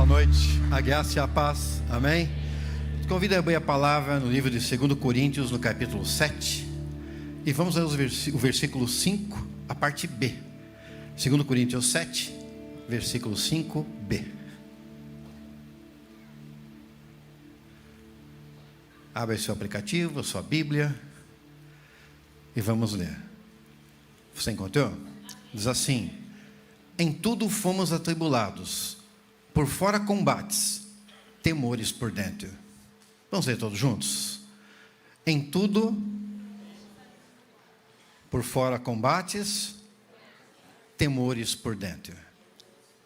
boa noite, a graça e a paz, amém? Te convido a abrir a palavra no livro de 2 Coríntios, no capítulo 7, e vamos ler o versículo 5, a parte B. 2 Coríntios 7, versículo 5b. Abra seu aplicativo, a sua Bíblia, e vamos ler. Você encontrou? Diz assim: em tudo fomos atribulados, por fora combates, temores por dentro. Vamos ler todos juntos? Em tudo, por fora combates, temores por dentro.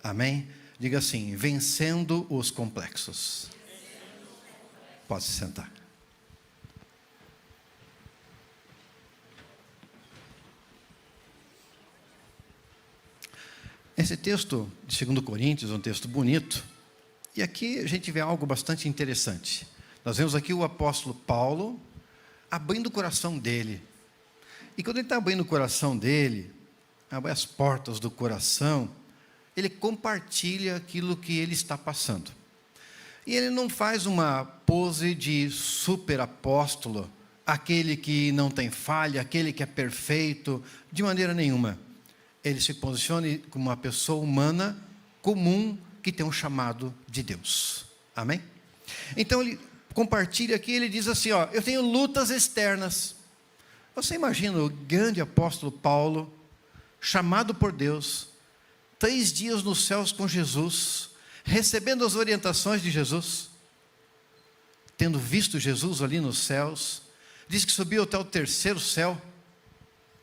Amém? Diga assim: vencendo os complexos. Pode se sentar. Esse texto de 2 Coríntios é um texto bonito, e aqui a gente vê algo bastante interessante. Nós vemos aqui o apóstolo Paulo abrindo o coração dele, e quando ele está abrindo o coração dele, abre as portas do coração, ele compartilha aquilo que ele está passando. E ele não faz uma pose de super apóstolo, aquele que não tem falha, aquele que é perfeito, de maneira nenhuma. Ele se posiciona como uma pessoa humana comum que tem um chamado de Deus. Amém? Então ele compartilha aqui, ele diz assim, eu tenho lutas externas. Você imagina o grande apóstolo Paulo, chamado por Deus, 3 dias nos céus com Jesus, recebendo as orientações de Jesus, tendo visto Jesus ali nos céus, diz que subiu até o 3º céu,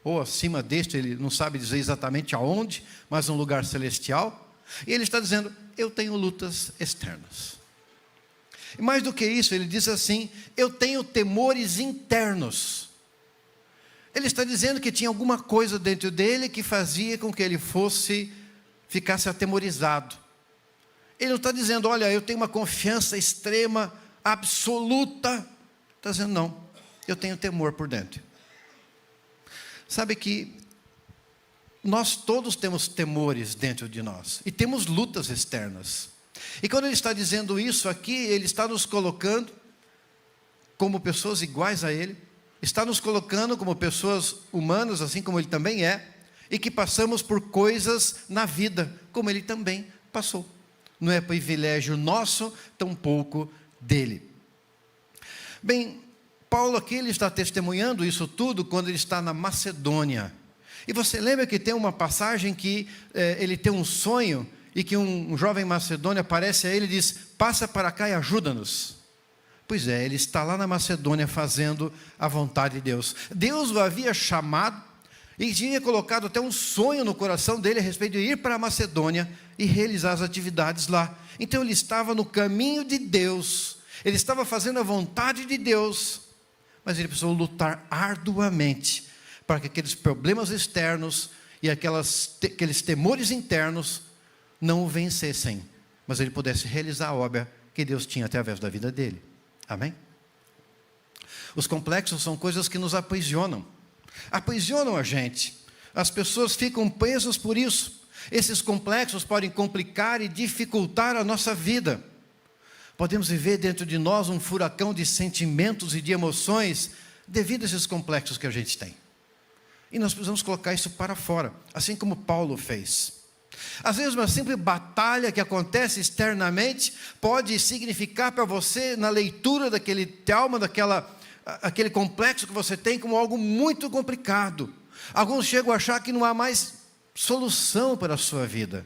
ou acima deste, ele não sabe dizer exatamente aonde, mas um lugar celestial, e ele está dizendo, eu tenho lutas externas. E mais do que isso, ele diz assim, eu tenho temores internos. Ele está dizendo que tinha alguma coisa dentro dele que fazia com que ele ficasse atemorizado. Ele não está dizendo, olha, eu tenho uma confiança extrema, absoluta. Está dizendo, não, eu tenho temor por dentro. Sabe que nós todos temos temores dentro de nós, e temos lutas externas. E quando ele está dizendo isso aqui, ele está nos colocando como pessoas iguais a ele, está nos colocando como pessoas humanas, assim como ele também é, e que passamos por coisas na vida, como ele também passou. Não é privilégio nosso, tampouco dele. Bem, Paulo aqui, ele está testemunhando isso tudo quando ele está na Macedônia. E você lembra que tem uma passagem que ele tem um sonho, e que um jovem macedônio aparece a ele e diz, passa para cá e ajuda-nos. Pois é, ele está lá na Macedônia fazendo a vontade de Deus. Deus o havia chamado e tinha colocado até um sonho no coração dele a respeito de ir para a Macedônia e realizar as atividades lá. Então ele estava no caminho de Deus, ele estava fazendo a vontade de Deus, mas ele precisou lutar arduamente para que aqueles problemas externos e aqueles temores internos não o vencessem, mas ele pudesse realizar a obra que Deus tinha através da vida dele. Amém? Os complexos são coisas que nos aprisionam a gente. As pessoas ficam presas por isso. Esses complexos podem complicar e dificultar a nossa vida. Podemos viver dentro de nós um furacão de sentimentos e de emoções devido a esses complexos que a gente tem. E nós precisamos colocar isso para fora, assim como Paulo fez. Às vezes uma simples batalha que acontece externamente pode significar para você, na leitura daquele trauma, aquele complexo que você tem, como algo muito complicado. Alguns chegam a achar que não há mais solução para a sua vida.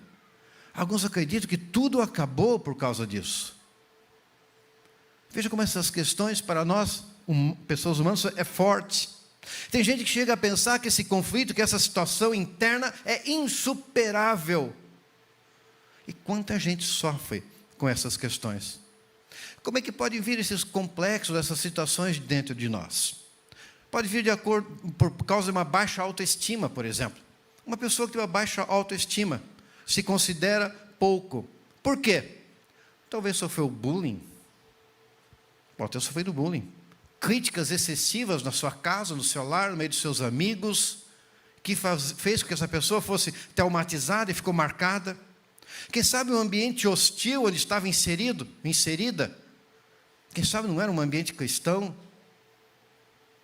Alguns acreditam que tudo acabou por causa disso. Veja como essas questões para nós, pessoas humanas, é forte. Tem gente que chega a pensar que esse conflito, que essa situação interna é insuperável. E quanta gente sofre com essas questões. Como é que pode vir esses complexos, essas situações dentro de nós? Pode vir por causa de uma baixa autoestima, por exemplo. Uma pessoa que tem uma baixa autoestima, se considera pouco. Por quê? Talvez sofreu bullying. Pode ter sofrido bullying. Críticas excessivas na sua casa, no seu lar, no meio dos seus amigos, que fez com que essa pessoa fosse traumatizada e ficou marcada. Quem sabe um ambiente hostil onde estava inserida. Quem sabe não era um ambiente cristão,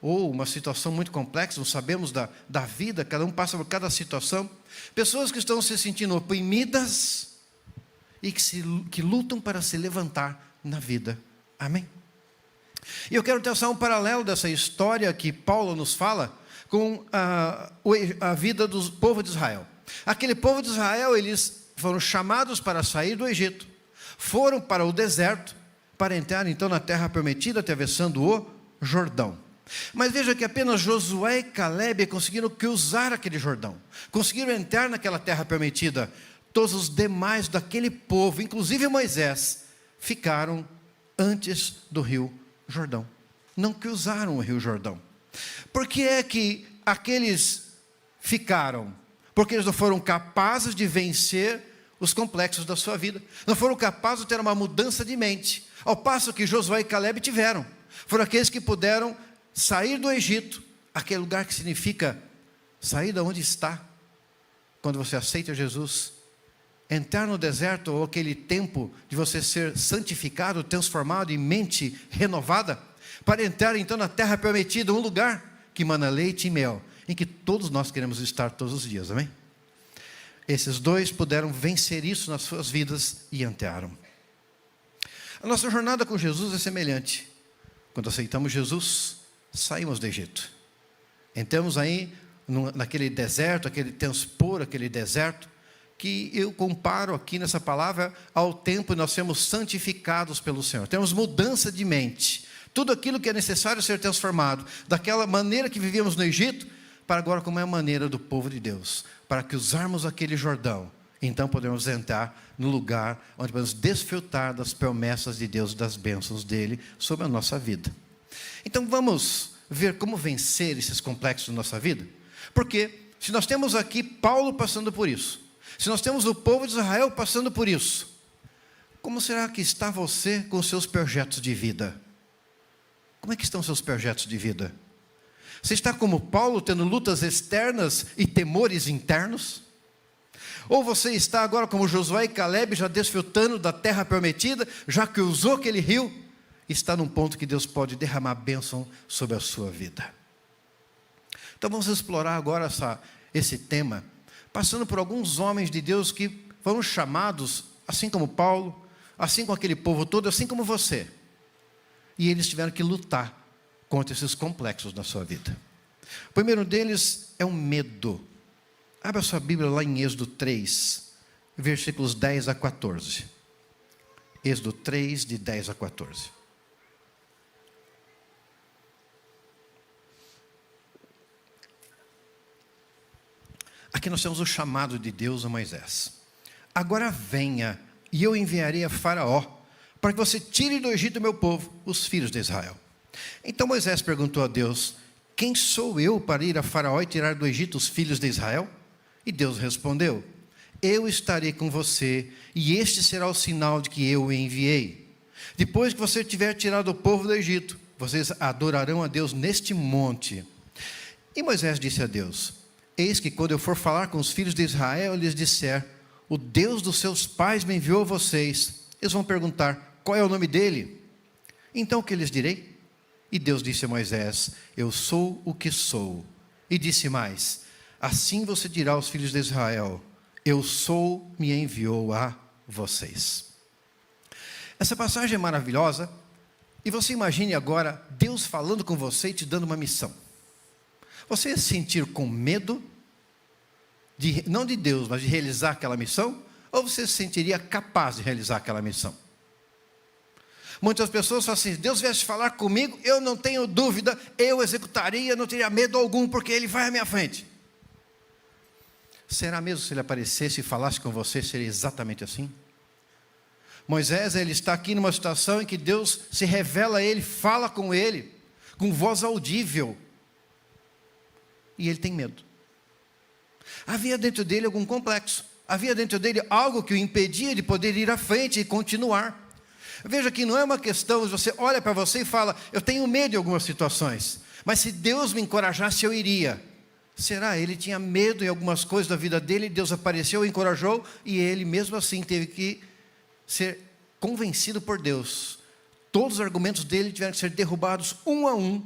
ou uma situação muito complexa, não sabemos da vida, cada um passa por cada situação. Pessoas que estão se sentindo oprimidas e que lutam para se levantar na vida. Amém? E eu quero traçar um paralelo dessa história que Paulo nos fala com a vida do povo de Israel. Aquele povo de Israel, eles foram chamados para sair do Egito, foram para o deserto, para entrar então na terra prometida, atravessando o Jordão. Mas veja que apenas Josué e Calebe conseguiram cruzar aquele Jordão, conseguiram entrar naquela terra prometida. Todos os demais daquele povo, inclusive Moisés, ficaram antes do rio Jordão. Não cruzaram o rio Jordão. Por que é que aqueles ficaram? Porque eles não foram capazes de vencer os complexos da sua vida. Não foram capazes de ter uma mudança de mente. Ao passo que Josué e Calebe tiveram. Foram aqueles que puderam sair do Egito, aquele lugar que significa sair de onde está, quando você aceita Jesus, entrar no deserto, ou aquele tempo de você ser santificado, transformado em mente renovada, para entrar então na terra prometida, um lugar que mana leite e mel, em que todos nós queremos estar todos os dias, amém? Esses dois puderam vencer isso nas suas vidas e entraram. A nossa jornada com Jesus é semelhante. Quando aceitamos Jesus, saímos do Egito. Entramos aí naquele deserto, aquele transpor, aquele deserto, que eu comparo aqui nessa palavra ao tempo que nós sermos santificados pelo Senhor. Temos mudança de mente. Tudo aquilo que é necessário ser transformado, daquela maneira que vivíamos no Egito, para agora como é a maneira do povo de Deus, para que usarmos aquele Jordão, então podemos entrar no lugar onde podemos desfrutar das promessas de Deus, das bênçãos dele sobre a nossa vida. Então vamos ver como vencer esses complexos na nossa vida? Porque se nós temos aqui Paulo passando por isso, se nós temos o povo de Israel passando por isso, como será que está você com os seus projetos de vida? Como é que estão os seus projetos de vida? Você está como Paulo, tendo lutas externas e temores internos? Ou você está agora como Josué e Calebe, já desfrutando da terra prometida, já que usou aquele rio, está num ponto que Deus pode derramar bênção sobre a sua vida. Então vamos explorar agora esse tema, passando por alguns homens de Deus que foram chamados, assim como Paulo, assim como aquele povo todo, assim como você. E eles tiveram que lutar contra esses complexos na sua vida. O primeiro deles é o medo. Abra a sua Bíblia lá em Êxodo 3, versículos 10 a 14. Êxodo 3, de 10 a 14. Aqui nós temos o chamado de Deus a Moisés. Agora venha, e eu enviarei a Faraó, para que você tire do Egito o meu povo, os filhos de Israel. Então Moisés perguntou a Deus: quem sou eu para ir a Faraó e tirar do Egito os filhos de Israel? E Deus respondeu: eu estarei com você, e este será o sinal de que eu o enviei. Depois que você tiver tirado o povo do Egito, vocês adorarão a Deus neste monte. E Moisés disse a Deus: eis que quando eu for falar com os filhos de Israel, lhes disser: o Deus dos seus pais me enviou a vocês. Eles vão perguntar: qual é o nome dele? Então o que lhes direi? E Deus disse a Moisés: eu sou o que sou. E disse mais: assim você dirá aos filhos de Israel: eu sou, me enviou a vocês. Essa passagem é maravilhosa. E você imagine agora Deus falando com você e te dando uma missão. Você ia se sentir com medo, não de Deus, mas de realizar aquela missão? Ou você se sentiria capaz de realizar aquela missão? Muitas pessoas falam assim: Deus viesse falar comigo, eu não tenho dúvida, eu executaria, não teria medo algum, porque Ele vai à minha frente. Será mesmo se Ele aparecesse e falasse com você, seria exatamente assim? Moisés, ele está aqui numa situação em que Deus se revela a ele, fala com ele, com voz audível. E ele tem medo. Havia dentro dele algum complexo. Havia dentro dele algo que o impedia de poder ir à frente e continuar. Veja que não é uma questão de você olha para você e fala: eu tenho medo em algumas situações, mas se Deus me encorajasse eu iria. Será? Ele tinha medo em algumas coisas da vida dele, Deus apareceu, encorajou, e ele mesmo assim teve que ser convencido por Deus. Todos os argumentos dele tiveram que ser derrubados um a um,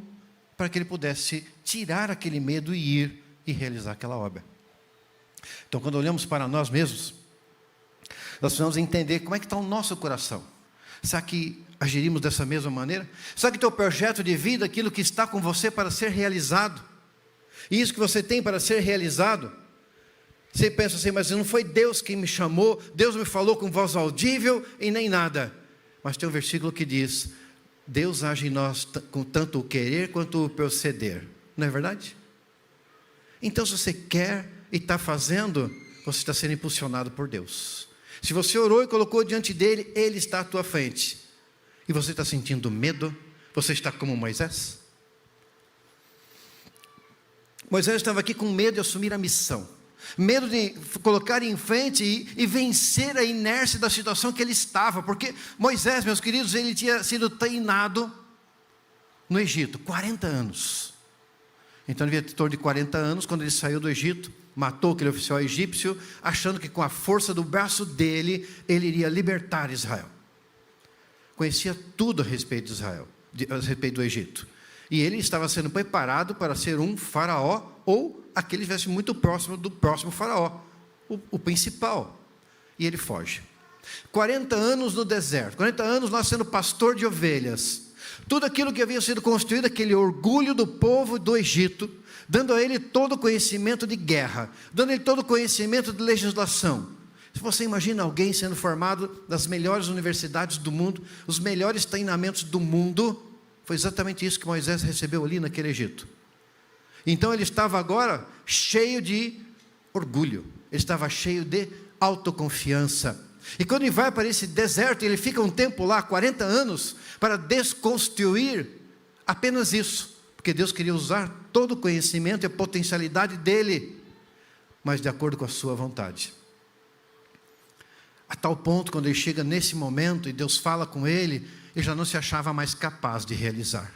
para que ele pudesse tirar aquele medo e ir e realizar aquela obra. Então, quando olhamos para nós mesmos, nós precisamos entender como é que está o nosso coração. Será que agiríamos dessa mesma maneira? Será que teu projeto de vida, aquilo que está com você para ser realizado, e isso que você tem para ser realizado, você pensa assim, mas não foi Deus quem me chamou, Deus me falou com voz audível e nem nada. Mas tem um versículo que diz, Deus age em nós com tanto o querer quanto o proceder. Não é verdade? Então, se você quer e está fazendo, você está sendo impulsionado por Deus. Se você orou e colocou diante dele, ele está à tua frente. E você está sentindo medo? Você está como Moisés? Moisés estava aqui com medo de assumir a missão. Medo de colocar em frente e vencer a inércia da situação que ele estava. Porque Moisés, meus queridos, ele tinha sido treinado no Egito, 40 anos. Então ele devia ter em torno de 40 anos, quando ele saiu do Egito, matou aquele oficial egípcio, achando que com a força do braço dele, ele iria libertar Israel. Conhecia tudo a respeito de Israel, a respeito do Egito. E ele estava sendo preparado para ser um faraó, ou aquele que estivesse muito próximo do próximo faraó, o principal. E ele foge. 40 anos no deserto, 40 anos lá sendo pastor de ovelhas. Tudo aquilo que havia sido construído, aquele orgulho do povo do Egito, dando a ele todo o conhecimento de guerra, dando a ele todo o conhecimento de legislação. Se você imagina alguém sendo formado nas melhores universidades do mundo, os melhores treinamentos do mundo, foi exatamente isso que Moisés recebeu ali naquele Egito. Então ele estava agora cheio de orgulho, ele estava cheio de autoconfiança. E quando ele vai para esse deserto, ele fica um tempo lá, 40 anos, para desconstruir apenas isso. Porque Deus queria usar todo o conhecimento e a potencialidade dele, mas de acordo com a sua vontade. A tal ponto, quando ele chega nesse momento e Deus fala com ele, ele já não se achava mais capaz de realizar.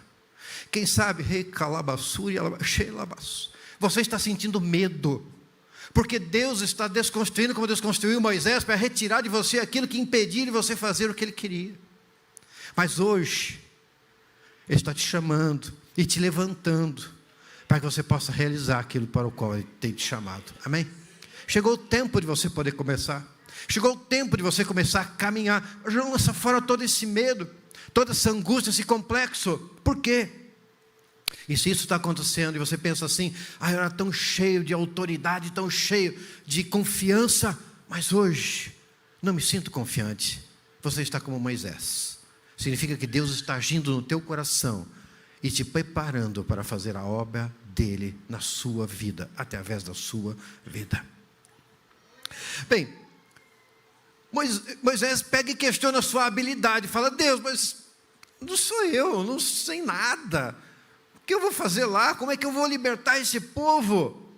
Quem sabe, rei Calabassuri, você está sentindo medo, porque Deus está desconstruindo como Deus construiu Moisés, para retirar de você aquilo que impedia de você fazer o que Ele queria. Mas hoje, Ele está te chamando e te levantando, para que você possa realizar aquilo para o qual Ele tem te chamado. Amém? Chegou o tempo de você poder começar. Chegou o tempo de você começar a caminhar. Já lança fora todo esse medo, toda essa angústia, esse complexo. Por quê? E se isso está acontecendo e você pensa assim, eu era tão cheio de autoridade, tão cheio de confiança, mas hoje não me sinto confiante. Você está como Moisés. Significa que Deus está agindo no teu coração e te preparando para fazer a obra dele na sua vida, através da sua vida. Bem, Moisés pega e questiona a sua habilidade, fala, Deus, mas não sou eu, não sei nada. O que eu vou fazer lá? Como é que eu vou libertar esse povo?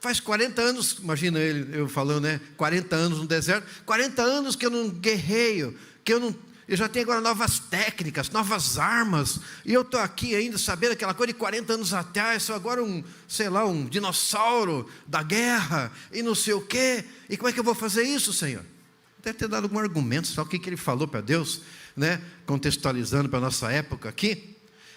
Faz 40 anos, imagina eu falando, né? 40 anos no deserto, 40 anos que eu não guerreio, eu já tenho agora novas técnicas, novas armas, e eu estou aqui ainda sabendo aquela coisa de 40 anos atrás, sou agora um dinossauro da guerra, e não sei o quê, e como é que eu vou fazer isso, Senhor? Deve ter dado algum argumento, só o que ele falou para Deus, né? Contextualizando para a nossa época aqui,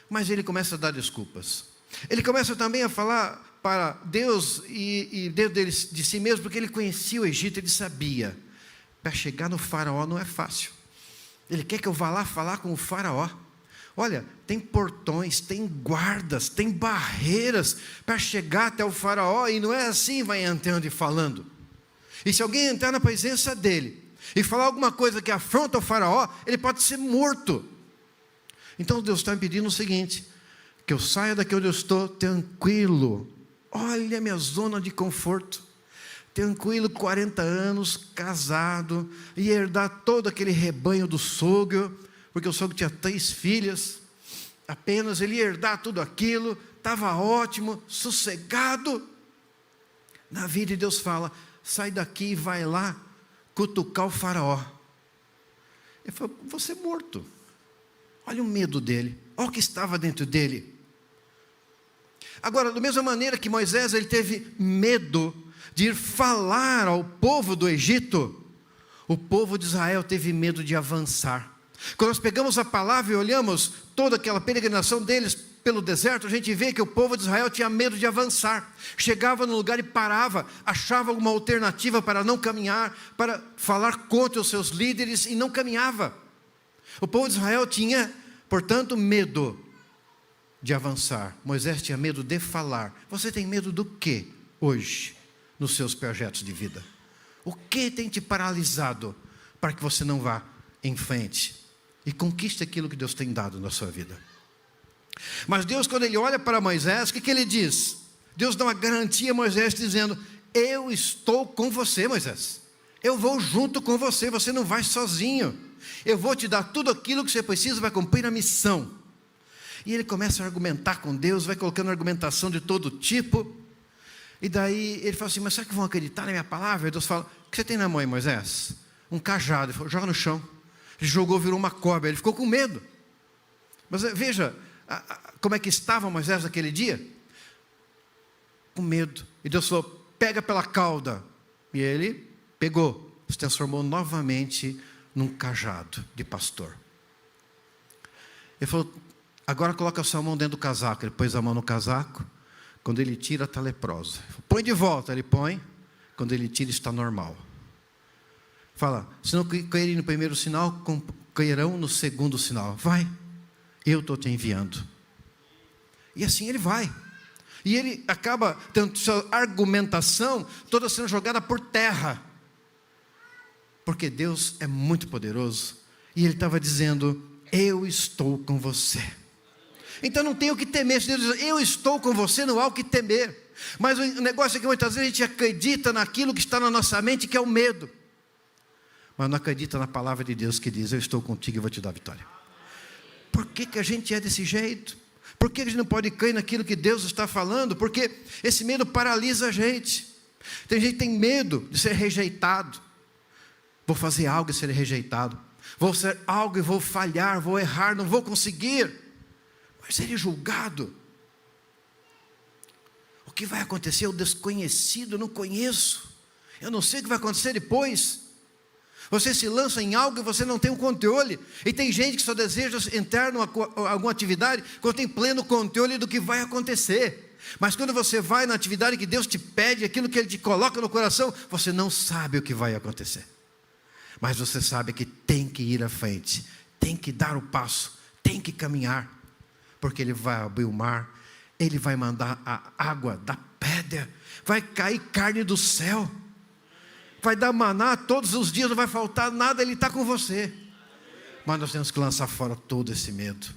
mas ele começa a dar desculpas. Ele começa também a falar para Deus e Deus de si mesmo, porque ele conhecia o Egito, ele sabia, para chegar no faraó não é fácil. Ele quer que eu vá lá falar com o faraó. Olha, tem portões, tem guardas, tem barreiras para chegar até o faraó, e não é assim, vai entrando e falando. E se alguém entrar na presença dele e falar alguma coisa que afronta o faraó, ele pode ser morto. Então Deus está me pedindo o seguinte, que eu saia daqui onde eu estou tranquilo. Olha a minha zona de conforto. Tranquilo, 40 anos, casado, e herdar todo aquele rebanho do sogro, porque o sogro tinha 3 filhas, apenas ele ia herdar tudo aquilo, estava ótimo, sossegado. Na vida de Deus fala, sai daqui e vai lá cutucar o faraó. Ele falou, vou ser morto. Olha o medo dele, olha o que estava dentro dele. Agora, da mesma maneira que Moisés ele teve medo de ir falar ao povo do Egito, o povo de Israel teve medo de avançar. Quando nós pegamos a palavra e olhamos toda aquela peregrinação deles pelo deserto, a gente vê que o povo de Israel tinha medo de avançar. Chegava no lugar e parava, achava alguma alternativa para não caminhar, para falar contra os seus líderes e não caminhava. O povo de Israel tinha, portanto, medo de avançar. Moisés tinha medo de falar. Você tem medo do que hoje nos seus projetos de vida? O que tem te paralisado para que você não vá em frente e conquiste aquilo que Deus tem dado na sua vida? Mas Deus, quando ele olha para Moisés, o que ele diz? Deus dá uma garantia a Moisés dizendo: eu estou com você, Moisés. Eu vou junto com você, você não vai sozinho. Eu vou te dar tudo aquilo que você precisa para cumprir a missão. E ele começa a argumentar com Deus, vai colocando argumentação de todo tipo. E daí ele fala assim: mas será que vão acreditar na minha palavra? E Deus fala: o que você tem na mão aí, Moisés? Um cajado. Ele falou: joga no chão. Ele jogou, virou uma cobra. Ele ficou com medo. Mas veja como é que estava Moisés naquele dia? Com medo. E Deus falou: pega pela cauda. E ele pegou, se transformou novamente num cajado de pastor. Ele falou: agora coloca a sua mão dentro do casaco. Ele pôs a mão no casaco. Quando ele tira, está leprosa. Põe de volta. Ele põe. Quando ele tira, está normal. Fala: se não caírem no primeiro sinal, cairão no segundo sinal. Vai, eu estou te enviando. E assim ele vai. E ele acaba tendo sua argumentação toda sendo jogada por terra. Porque Deus é muito poderoso. E ele estava dizendo: eu estou com você. Então não tem o que temer. Se Deus diz: eu estou com você, não há o que temer. Mas o negócio é que muitas vezes a gente acredita naquilo que está na nossa mente, que é o medo. Mas não acredita na palavra de Deus que diz: eu estou contigo e vou te dar vitória. Por que a gente é desse jeito? Por que a gente não pode cair naquilo que Deus está falando? Porque esse medo paralisa a gente. Tem gente que tem medo de ser rejeitado. Vou fazer algo e ser rejeitado. Vou ser algo e vou falhar, vou errar, não vou conseguir. Mas ser julgado. O que vai acontecer? O desconhecido, eu não conheço. Eu não sei o que vai acontecer depois. Você se lança em algo e você não tem o controle. E tem gente que só deseja entrar em alguma atividade quando tem pleno controle do que vai acontecer. Mas quando você vai na atividade que Deus te pede, aquilo que Ele te coloca no coração, você não sabe o que vai acontecer. Mas você sabe que tem que ir à frente, tem que dar o passo, tem que caminhar. Porque Ele vai abrir o mar, Ele vai mandar a água da pedra, vai cair carne do céu. Vai dar maná todos os dias, não vai faltar nada, Ele está com você. Mas nós temos que lançar fora todo esse medo.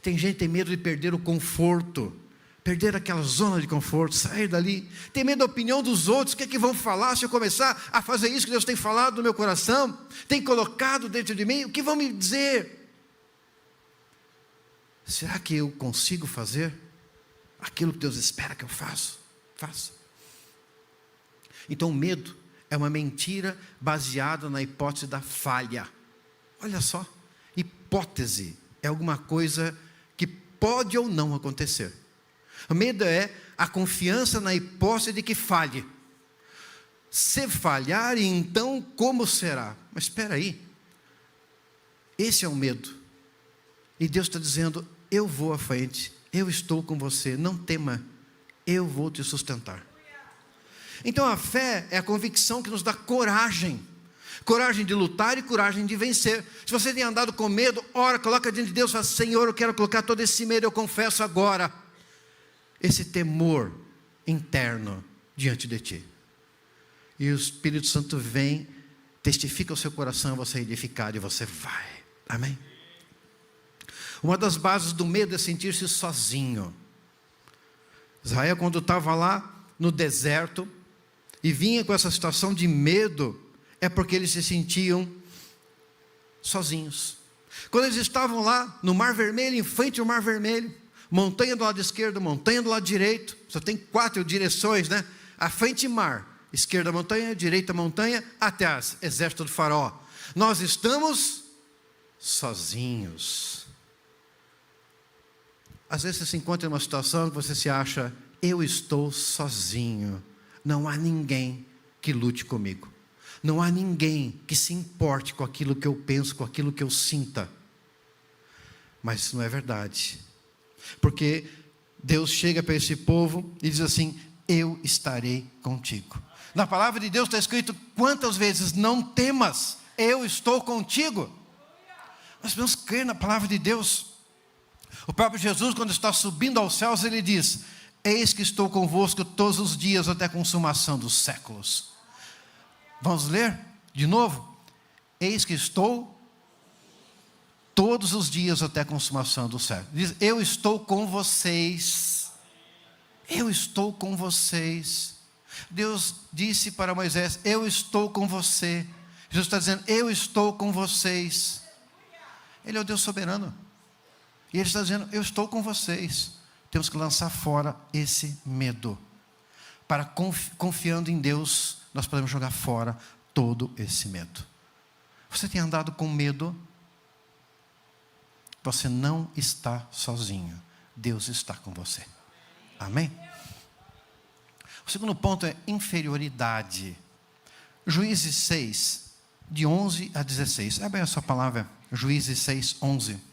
Tem gente que tem medo de perder o conforto, perder aquela zona de conforto, sair dali. Tem medo da opinião dos outros, o que é que vão falar se eu começar a fazer isso que Deus tem falado no meu coração, tem colocado dentro de mim, o que vão me dizer? Será que eu consigo fazer aquilo que Deus espera que eu faça? Então o medo é uma mentira baseada na hipótese da falha. Olha só, hipótese é alguma coisa que pode ou não acontecer. O medo é a confiança na hipótese de que falhe. Se falhar, então como será? Mas espera aí, esse é o medo. E Deus está dizendo: eu vou à frente, eu estou com você, não tema, eu vou te sustentar. Então a fé é a convicção que nos dá coragem. Coragem de lutar e coragem de vencer. Se você tem andado com medo, ora, coloca diante de Deus e fala: Senhor, eu quero colocar todo esse medo, eu confesso agora. Esse temor interno diante de ti. E o Espírito Santo vem, testifica o seu coração, você é edificado e você vai. Amém? Uma das bases do medo é sentir-se sozinho. Israel, quando estava lá no deserto e vinha com essa situação de medo, é porque eles se sentiam sozinhos. Quando eles estavam lá no Mar Vermelho, em frente ao Mar Vermelho, montanha do lado esquerdo, montanha do lado direito, só tem 4 direções, né? À frente mar, esquerda montanha, direita montanha, até o exército do faraó. Nós estamos sozinhos. Às vezes você se encontra em uma situação que você se acha, eu estou sozinho. Não há ninguém que lute comigo. Não há ninguém que se importe com aquilo que eu penso, com aquilo que eu sinta. Mas isso não é verdade. Porque Deus chega para esse povo e diz assim, eu estarei contigo. Na palavra de Deus está escrito quantas vezes, não temas, eu estou contigo. Nós devemos crer na palavra de Deus. O próprio Jesus, quando está subindo aos céus, ele diz, eis que estou convosco todos os dias até a consumação dos séculos. Vamos ler de novo? Eis que estou todos os dias até a consumação dos séculos. Diz, eu estou com vocês. Eu estou com vocês. Deus disse para Moisés, eu estou com você. Jesus está dizendo, eu estou com vocês. Ele é o Deus soberano. E Ele está dizendo, eu estou com vocês. Temos que lançar fora esse medo. Para confiando em Deus, nós podemos jogar fora todo esse medo. Você tem andado com medo? Você não está sozinho. Deus está com você. Amém? O segundo ponto é inferioridade. Juízes 6, de 11 a 16. É bem a sua palavra. Juízes 6, 11.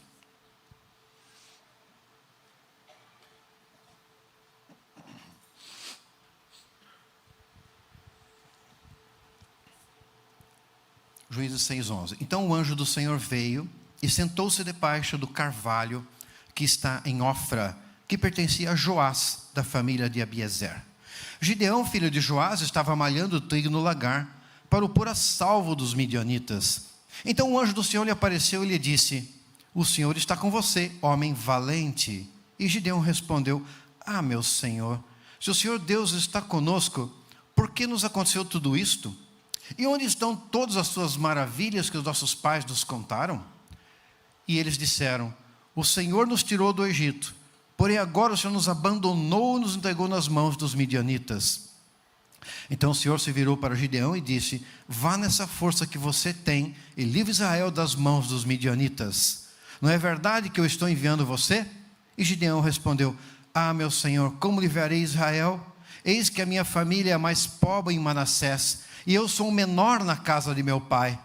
Juízes 6, 11. Então o anjo do Senhor veio e sentou-se debaixo do carvalho que está em Ofra, que pertencia a Joás, da família de Abiezer. Gideão, filho de Joás, estava malhando trigo no lagar, para o pôr a salvo dos midianitas. Então o anjo do Senhor lhe apareceu e lhe disse, o Senhor está com você, homem valente. E Gideão respondeu, meu Senhor, se o Senhor Deus está conosco, por que nos aconteceu tudo isto? E onde estão todas as suas maravilhas que os nossos pais nos contaram? E eles disseram, o Senhor nos tirou do Egito, porém agora o Senhor nos abandonou e nos entregou nas mãos dos midianitas. Então o Senhor se virou para Gideão e disse, vá nessa força que você tem e livre Israel das mãos dos midianitas. Não é verdade que eu estou enviando você? E Gideão respondeu, meu Senhor, como livrarei Israel? Eis que a minha família é a mais pobre em Manassés, e eu sou o menor na casa de meu pai.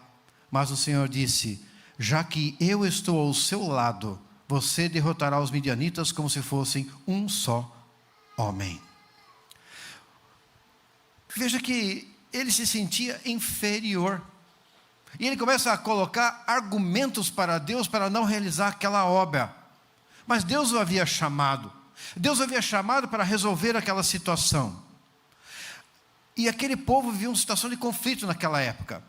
Mas o Senhor disse, já que eu estou ao seu lado, você derrotará os midianitas como se fossem um só homem. Veja que ele se sentia inferior. E ele começa a colocar argumentos para Deus para não realizar aquela obra. Mas Deus o havia chamado. Deus o havia chamado para resolver aquela situação. E aquele povo vivia uma situação de conflito naquela época.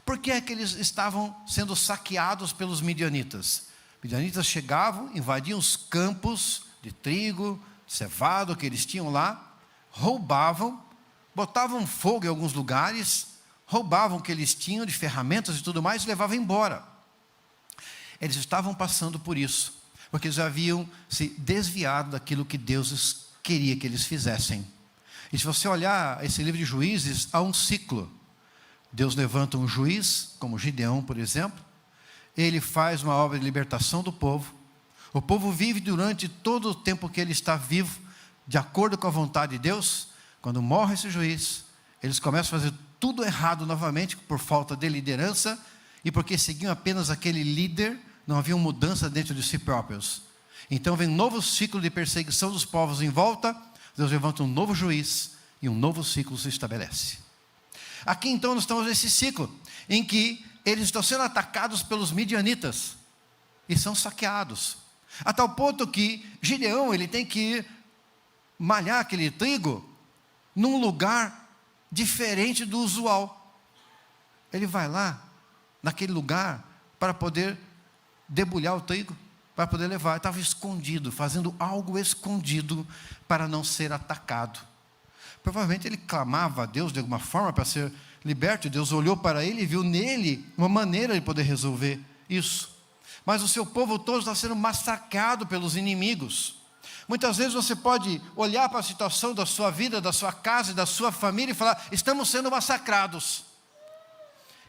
Por que é que eles estavam sendo saqueados pelos midianitas? Midianitas chegavam, invadiam os campos de trigo, cevado que eles tinham lá, roubavam, botavam fogo em alguns lugares, roubavam o que eles tinham de ferramentas e tudo mais e levavam embora. Eles estavam passando por isso, porque eles haviam se desviado daquilo que Deus queria que eles fizessem. E se você olhar esse livro de Juízes, há um ciclo. Deus levanta um juiz, como Gideão, por exemplo. Ele faz uma obra de libertação do povo. O povo vive durante todo o tempo que ele está vivo, de acordo com a vontade de Deus. Quando morre esse juiz, eles começam a fazer tudo errado novamente, por falta de liderança, e porque seguiam apenas aquele líder, não havia mudança dentro de si próprios. Então vem um novo ciclo de perseguição dos povos em volta. Deus levanta um novo juiz e um novo ciclo se estabelece. Aqui então nós estamos nesse ciclo em que eles estão sendo atacados pelos midianitas e são saqueados. A tal ponto que Gideão ele tem que ir malhar aquele trigo num lugar diferente do usual. Ele vai lá naquele lugar para poder debulhar o trigo, para poder levar. Estava escondido, fazendo algo escondido para não ser atacado. Provavelmente ele clamava a Deus de alguma forma para ser liberto. Deus olhou para ele e viu nele uma maneira de poder resolver isso. Mas o seu povo todo está sendo massacrado pelos inimigos. Muitas vezes você pode olhar para a situação da sua vida, da sua casa e da sua família e falar, estamos sendo massacrados.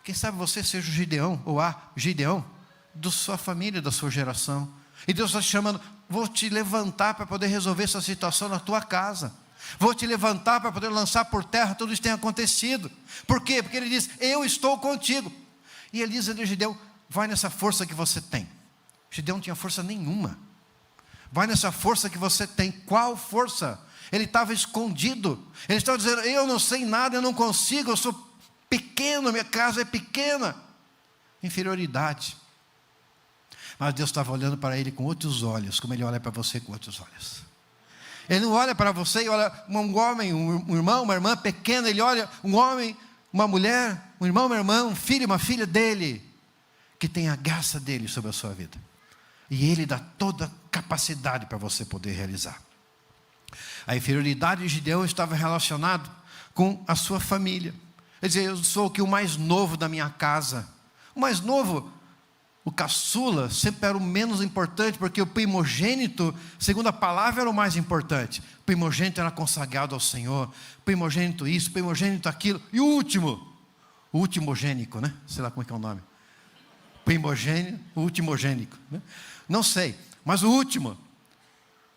Quem sabe você seja o Gideão, ou a Gideão, da sua família, da sua geração. E Deus está te chamando, vou te levantar para poder resolver essa situação na tua casa. Vou te levantar para poder lançar por terra tudo isso que tem acontecido. Por quê? Porque ele diz, eu estou contigo. E ele diz a Gideão, vai nessa força que você tem. Gideão não tinha força nenhuma. Vai nessa força que você tem. Qual força? Ele estava escondido. Ele estava dizendo, eu não sei nada, eu não consigo, eu sou pequeno, minha casa é pequena. Inferioridade. Mas Deus estava olhando para ele com outros olhos, como ele olha para você com outros olhos. Ele não olha para você e olha um homem, um irmão, uma irmã pequena. Ele olha um homem, uma mulher, um irmão, uma irmã, um filho, uma filha dele, que tem a graça dele sobre a sua vida. E ele dá toda a capacidade para você poder realizar. A inferioridade de Gideão estava relacionada com a sua família. Ele dizia, eu sou aqui o mais novo da minha casa. O mais novo, o caçula, sempre era o menos importante, porque o primogênito, segundo a palavra, era o mais importante. O primogênito era consagrado ao Senhor. Primogênito isso, primogênito aquilo. E o ultimogênico, né? Sei lá como é que é o nome. Primogênito, ultimogênico, né? Não sei, mas o último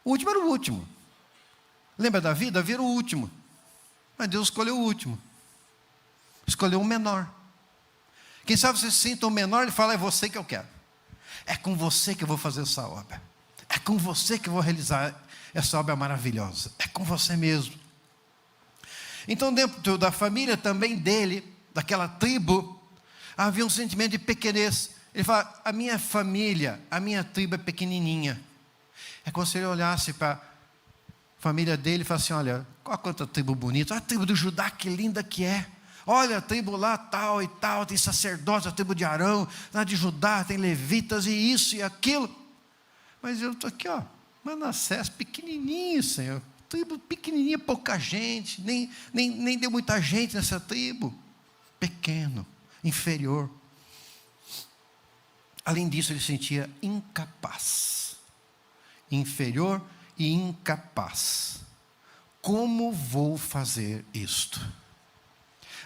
era o último. Lembra Davi? Davi era o último. Mas Deus escolheu o último. Escolheu o menor. Quem sabe você se sinta o menor, ele fala, é você que eu quero. É com você que eu vou fazer essa obra. É com você que eu vou realizar essa obra maravilhosa. É com você mesmo. Então dentro da família também dele, daquela tribo, havia um sentimento de pequenez. Ele fala, a minha família, a minha tribo é pequenininha. É como se ele olhasse para a família dele e falasse assim, olha, olha quanta tribo bonita, olha a tribo do Judá, que linda que é. Olha a tribo lá tal e tal, tem sacerdotes, a tribo de Arão, na de Judá tem levitas e isso e aquilo. Mas eu estou aqui, ó, Manassés, pequenininho, Senhor. Tribo pequenininha, pouca gente, nem deu muita gente nessa tribo. Pequeno, inferior. Além disso, ele se sentia incapaz. Inferior e incapaz. Como vou fazer isto?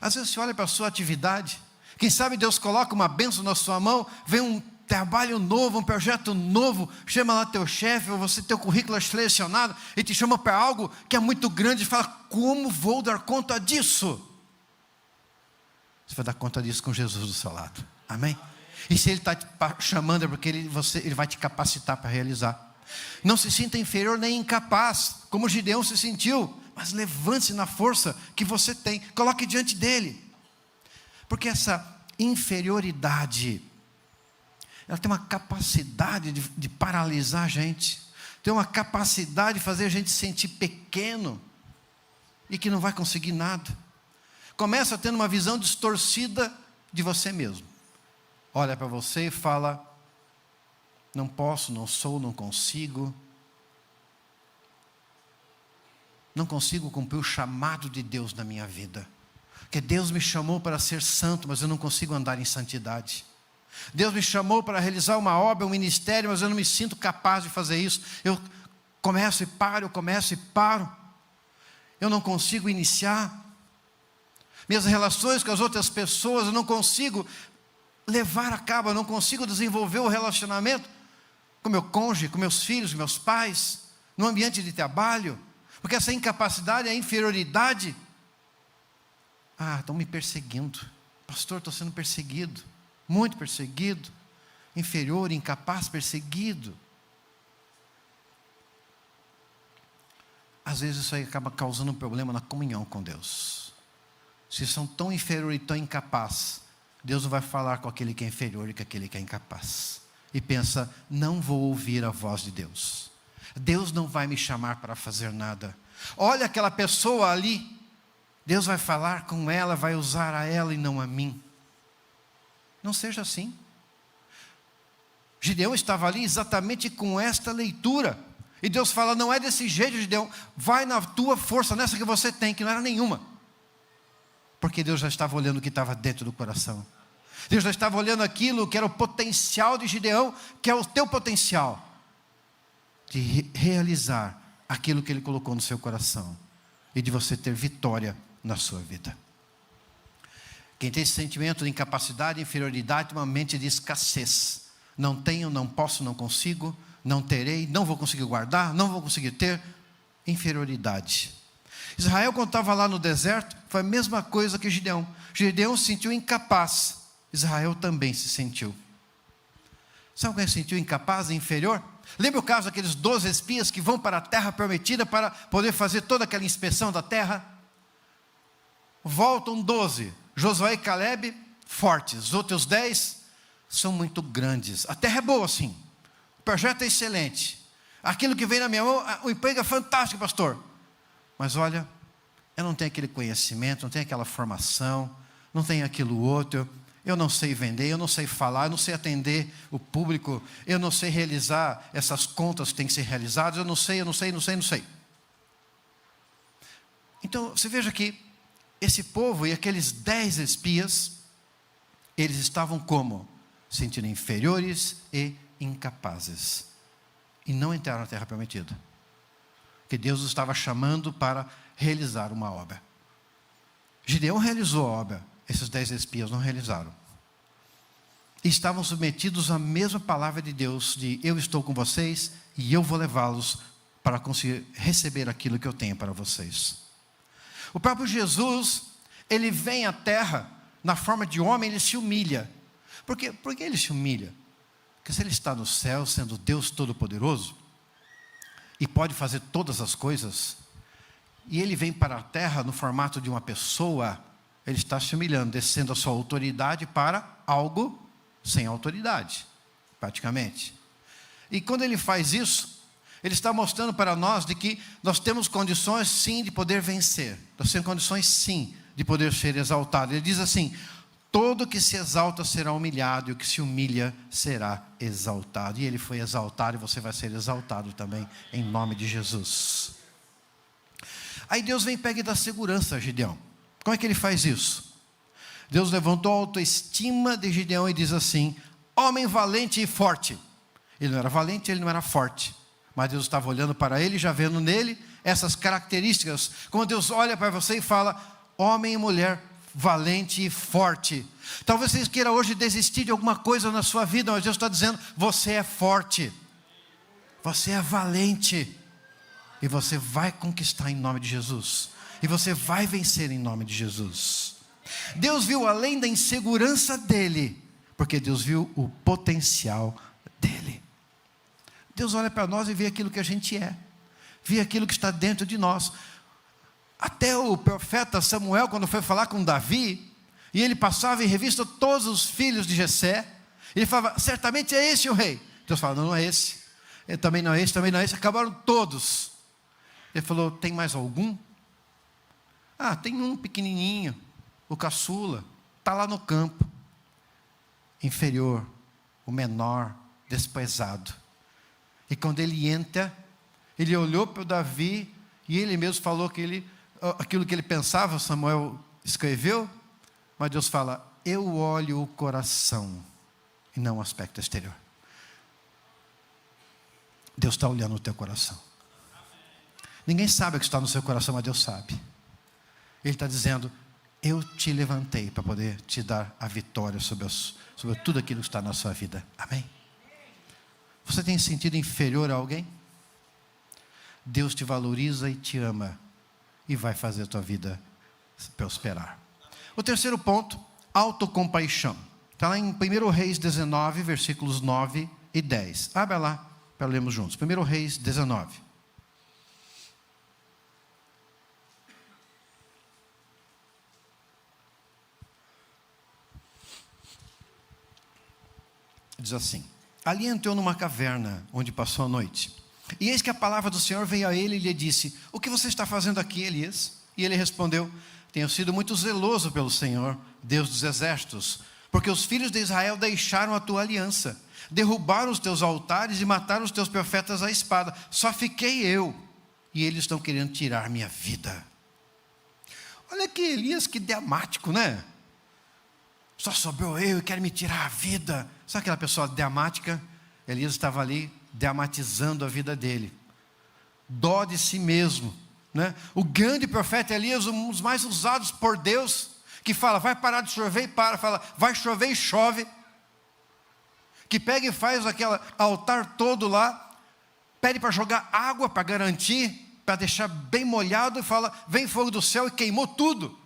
Às vezes você olha para a sua atividade, quem sabe Deus coloca uma bênção na sua mão, vem um trabalho novo, um projeto novo, chama lá teu chefe, ou você, teu currículo é selecionado, e te chama para algo que é muito grande, e fala, como vou dar conta disso? Você vai dar conta disso com Jesus do seu lado, amém? E se Ele está te chamando, é porque Ele vai te capacitar para realizar. Não se sinta inferior nem incapaz, como Gideão se sentiu, mas levante-se na força que você tem, coloque diante dele, porque essa inferioridade, ela tem uma capacidade de paralisar a gente, tem uma capacidade de fazer a gente se sentir pequeno, e que não vai conseguir nada. Começa tendo uma visão distorcida de você mesmo, olha para você e fala, não posso, não sou, não consigo cumprir o chamado de Deus na minha vida, porque Deus me chamou para ser santo, mas eu não consigo andar em santidade. Deus me chamou para realizar uma obra, um ministério, mas eu não me sinto capaz de fazer isso. Eu começo e paro, eu não consigo iniciar. Minhas relações com as outras pessoas, eu não consigo levar a cabo, eu não consigo desenvolver o relacionamento com meu cônjuge, com meus filhos, meus pais, no ambiente de trabalho, porque essa incapacidade, a inferioridade, estão me perseguindo, pastor, estou sendo perseguido, muito perseguido, inferior, incapaz, perseguido. Às vezes isso aí acaba causando um problema na comunhão com Deus. Se são tão inferior e tão incapaz, Deus não vai falar com aquele que é inferior e com aquele que é incapaz. E pensa, não vou ouvir a voz de Deus. Deus não vai me chamar para fazer nada. Olha aquela pessoa ali, Deus vai falar com ela, vai usar a ela e não a mim. Não seja assim. Gideão estava ali exatamente com esta leitura. E Deus fala, não é desse jeito, Gideão, vai na tua força, nessa que você tem, que não era nenhuma. Porque Deus já estava olhando o que estava dentro do coração. Deus já estava olhando aquilo que era o potencial de Gideão, que é o teu potencial, de realizar aquilo que Ele colocou no seu coração, e de você ter vitória na sua vida. Quem tem esse sentimento de incapacidade, inferioridade, tem uma mente de escassez. Não tenho, não posso, não consigo, não terei, não vou conseguir guardar, não vou conseguir ter. Inferioridade. Israel, quando estava lá no deserto, foi a mesma coisa que Gideão. Gideão se sentiu incapaz. Israel também se sentiu. Sabe quem se sentiu incapaz e inferior? Lembra o caso daqueles 12 espias que vão para a terra prometida para poder fazer toda aquela inspeção da terra? Voltam 12. Josué e Caleb, fortes. Os outros 10 são muito grandes. A terra é boa, sim. O projeto é excelente. Aquilo que vem na minha mão, o emprego é fantástico, pastor. Mas olha, eu não tenho aquele conhecimento, não tenho aquela formação, não tenho aquilo outro. Eu não sei vender, eu não sei falar, eu não sei atender o público, eu não sei realizar essas contas que têm que ser realizadas, eu não sei. Então, você veja que esse povo e aqueles 10 espias, eles estavam como? Se sentindo inferiores e incapazes. E não entraram na terra prometida. Porque Deus os estava chamando para realizar uma obra. Gideão realizou a obra. Esses 10 espias não realizaram. E estavam submetidos à mesma palavra de Deus, de eu estou com vocês e eu vou levá-los para conseguir receber aquilo que eu tenho para vocês. O próprio Jesus, ele vem à terra, na forma de homem, ele se humilha. Por que ele se humilha? Porque se ele está no céu, sendo Deus Todo-Poderoso, e pode fazer todas as coisas, e ele vem para a terra no formato de uma pessoa, ele está se humilhando, descendo a sua autoridade para algo sem autoridade, praticamente. E quando ele faz isso, ele está mostrando para nós de que nós temos condições sim de poder vencer. Nós temos condições sim de poder ser exaltado. Ele diz assim: todo que se exalta será humilhado, e o que se humilha será exaltado. E ele foi exaltado, e você vai ser exaltado também, em nome de Jesus. Aí Deus vem e pega e dá segurança a Gideão. Como é que ele faz isso? Deus levantou a autoestima de Gideão e diz assim: homem valente e forte. Ele não era valente, ele não era forte. Mas Deus estava olhando para ele, já vendo nele essas características. Quando Deus olha para você e fala: homem e mulher valente e forte. Talvez você queira hoje desistir de alguma coisa na sua vida, mas Deus está dizendo: você é forte. Você é valente. E você vai conquistar em nome de Jesus. E você vai vencer em nome de Jesus. Deus viu além da insegurança dele, porque Deus viu o potencial dele. Deus olha para nós e vê aquilo que a gente é, vê aquilo que está dentro de nós. Até o profeta Samuel, quando foi falar com Davi, e ele passava em revista todos os filhos de Jessé, ele falava: certamente é esse o rei. Deus fala: não é esse, também não é esse, também não é esse. Acabaram todos. Ele falou: tem mais algum? Tem um pequenininho, o caçula, está lá no campo, inferior, o menor, desprezado. E quando ele entra, ele olhou para o Davi, e ele mesmo falou que aquilo que ele pensava, Samuel escreveu, mas Deus fala: eu olho o coração, e não o aspecto exterior. Deus está olhando o teu coração. Ninguém sabe o que está no seu coração, mas Deus sabe. Ele está dizendo: eu te levantei para poder te dar a vitória sobre tudo aquilo que está na sua vida. Amém? Você tem se sentido inferior a alguém? Deus te valoriza e te ama, e vai fazer a tua vida prosperar. O terceiro ponto: autocompaixão. Está lá em 1 Reis 19, versículos 9 e 10. Abra lá para lermos juntos. 1 Reis 19. Diz assim: ali entrou numa caverna, onde passou a noite. E eis que a palavra do Senhor veio a ele e lhe disse: o que você está fazendo aqui, Elias? E ele respondeu: tenho sido muito zeloso pelo Senhor, Deus dos exércitos, porque os filhos de Israel deixaram a tua aliança, derrubaram os teus altares e mataram os teus profetas à espada. Só fiquei eu, e eles estão querendo tirar minha vida. Olha que Elias, que dramático, né? Só sobrou eu e quer me tirar a vida. Sabe aquela pessoa dramática? Elias estava ali dramatizando a vida dele. Dó de si mesmo, né? O grande profeta Elias, um dos mais usados por Deus, que fala: vai parar de chover, e para. Fala: vai chover e chove. Que pega e faz aquele altar todo lá, pede para jogar água para garantir, para deixar bem molhado, e fala: vem fogo do céu, e queimou tudo.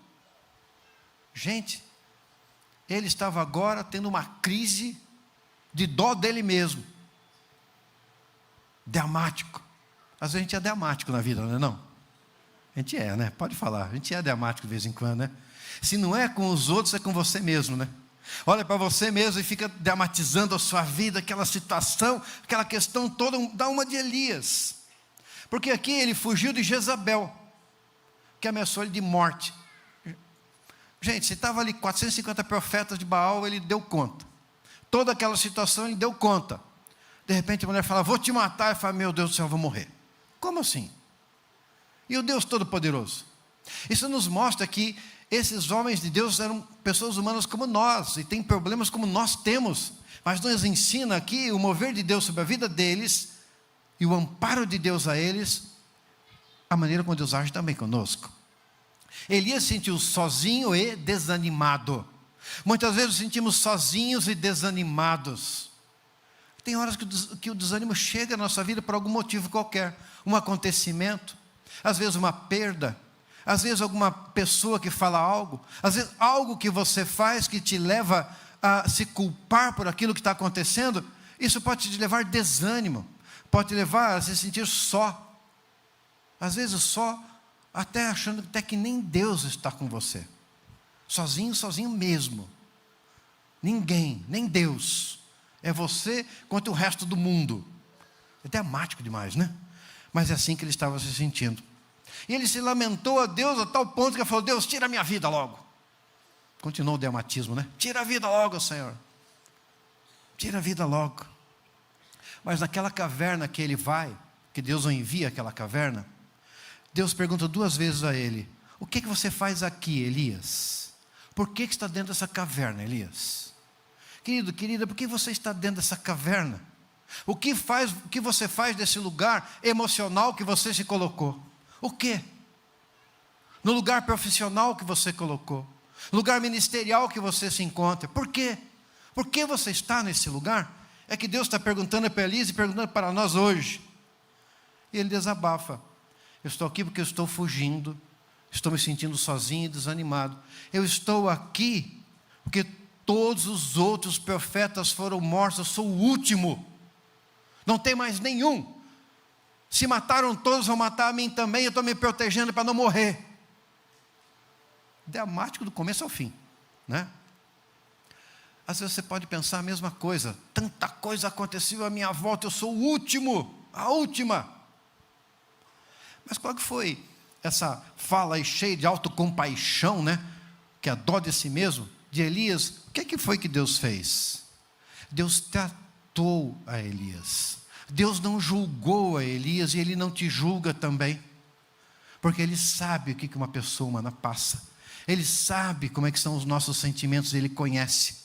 Gente, ele estava agora tendo uma crise de dó dele mesmo. Dramático. Às vezes a gente é dramático na vida, não é não? A gente é, né? Pode falar, a gente é dramático de vez em quando, né? Se não é com os outros, é com você mesmo, né? Olha para você mesmo e fica dramatizando a sua vida, aquela situação, aquela questão toda, dá uma de Elias. Porque aqui ele fugiu de Jezabel, que ameaçou ele de morte. Gente, se estava ali 450 profetas de Baal, ele deu conta. Toda aquela situação ele deu conta. De repente a mulher fala: vou te matar. Ele fala: meu Deus do céu, eu vou morrer. Como assim? E o Deus Todo-Poderoso? Isso nos mostra que esses homens de Deus eram pessoas humanas como nós, e têm problemas como nós temos, mas nos ensina aqui o mover de Deus sobre a vida deles, e o amparo de Deus a eles, a maneira como Deus age também conosco. Elias se sentiu sozinho e desanimado. Muitas vezes nos sentimos sozinhos e desanimados. Tem horas que o desânimo chega na nossa vida por algum motivo qualquer, um acontecimento, às vezes uma perda, às vezes alguma pessoa que fala algo, às vezes algo que você faz que te leva a se culpar por aquilo que está acontecendo. Isso pode te levar a desânimo, pode te levar a se sentir só, às vezes só, até achando até que nem Deus está com você, sozinho mesmo, ninguém, nem Deus, é você contra o resto do mundo. É dramático demais, né? Mas é assim que ele estava se sentindo. E ele se lamentou a Deus a tal ponto que ele falou: Deus, tira a minha vida logo. Continuou o dramatismo, né? Tira a vida logo, Senhor. Tira a vida logo. Mas naquela caverna que ele vai, que Deus o envia àquela caverna, Deus pergunta 2 vezes a ele: o que você faz aqui, Elias? Por que está dentro dessa caverna, Elias? Querido, querida, por que você está dentro dessa caverna? O que você faz desse lugar emocional que você se colocou? O quê? No lugar profissional que você colocou, lugar ministerial que você se encontra. Por quê? Por que você está nesse lugar? É que Deus está perguntando para Elias e perguntando para nós hoje. E ele desabafa: eu estou aqui porque eu estou fugindo, estou me sentindo sozinho e desanimado. Eu estou aqui porque todos os outros profetas foram mortos, eu sou o último, não tem mais nenhum. Se mataram todos, vão matar a mim também, eu estou me protegendo para não morrer. Dramático do começo ao fim, né? Às vezes você pode pensar a mesma coisa: tanta coisa aconteceu à minha volta, eu sou o último, a última. Mas qual que foi essa fala aí cheia de autocompaixão, né? Que é a dó de si mesmo, de Elias? O que foi que Deus fez? Deus tratou a Elias. Deus não julgou a Elias, e Ele não te julga também, porque Ele sabe o que uma pessoa humana passa, Ele sabe como é que são os nossos sentimentos, Ele conhece.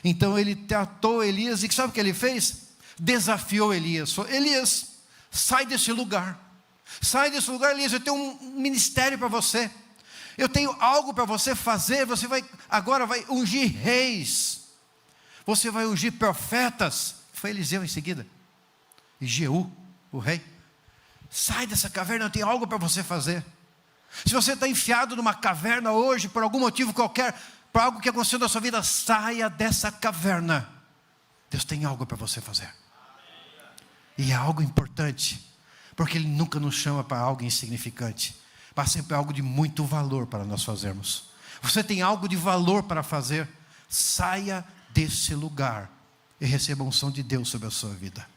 Então Ele tratou Elias, e sabe o que Ele fez? Desafiou Elias: Elias, sai desse lugar, Elias, eu tenho um ministério para você, eu tenho algo para você fazer, você agora vai ungir reis, você vai ungir profetas. Foi Eliseu em seguida, e Jeú, o rei. Sai dessa caverna, eu tenho algo para você fazer. Se você está enfiado numa caverna hoje, por algum motivo qualquer, por algo que aconteceu na sua vida, saia dessa caverna. Deus tem algo para você fazer. E é algo importante, porque Ele nunca nos chama para algo insignificante, mas sempre algo de muito valor para nós fazermos. Você tem algo de valor para fazer, saia desse lugar e receba a unção de Deus sobre a sua vida.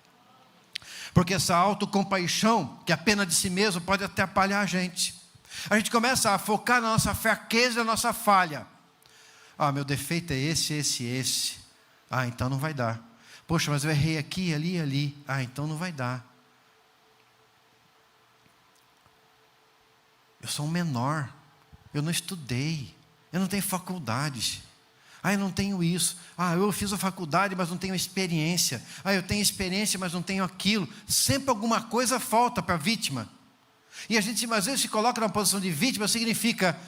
Porque essa autocompaixão, que é a pena de si mesmo, pode atrapalhar a gente. A gente começa a focar na nossa fraqueza, na nossa falha. Meu defeito é esse. Então não vai dar. Poxa, mas eu errei aqui, ali. Então não vai dar. Eu sou um menor, eu não estudei, eu não tenho faculdade. Eu não tenho isso. Eu fiz a faculdade, mas não tenho experiência. Eu tenho experiência, mas não tenho aquilo. Sempre alguma coisa falta para a vítima. E a gente às vezes se coloca na posição de vítima, significa: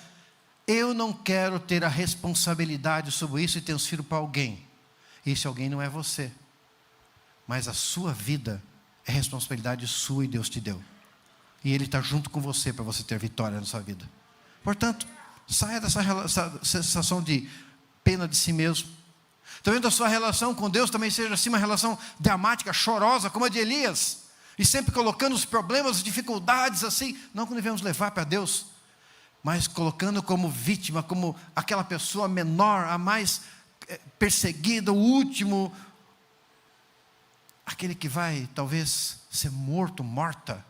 eu não quero ter a responsabilidade sobre isso e transfiro para alguém. Esse alguém não é você, mas a sua vida é responsabilidade sua e Deus te deu. E Ele está junto com você para você ter vitória na sua vida. Portanto, saia dessa sensação de pena de si mesmo. Talvez a sua relação com Deus também seja assim uma relação dramática, chorosa, como a de Elias. E sempre colocando os problemas, as dificuldades assim. Não que devemos levar para Deus, mas colocando como vítima, como aquela pessoa menor, a mais perseguida, o último. Aquele que vai talvez ser morto, morta,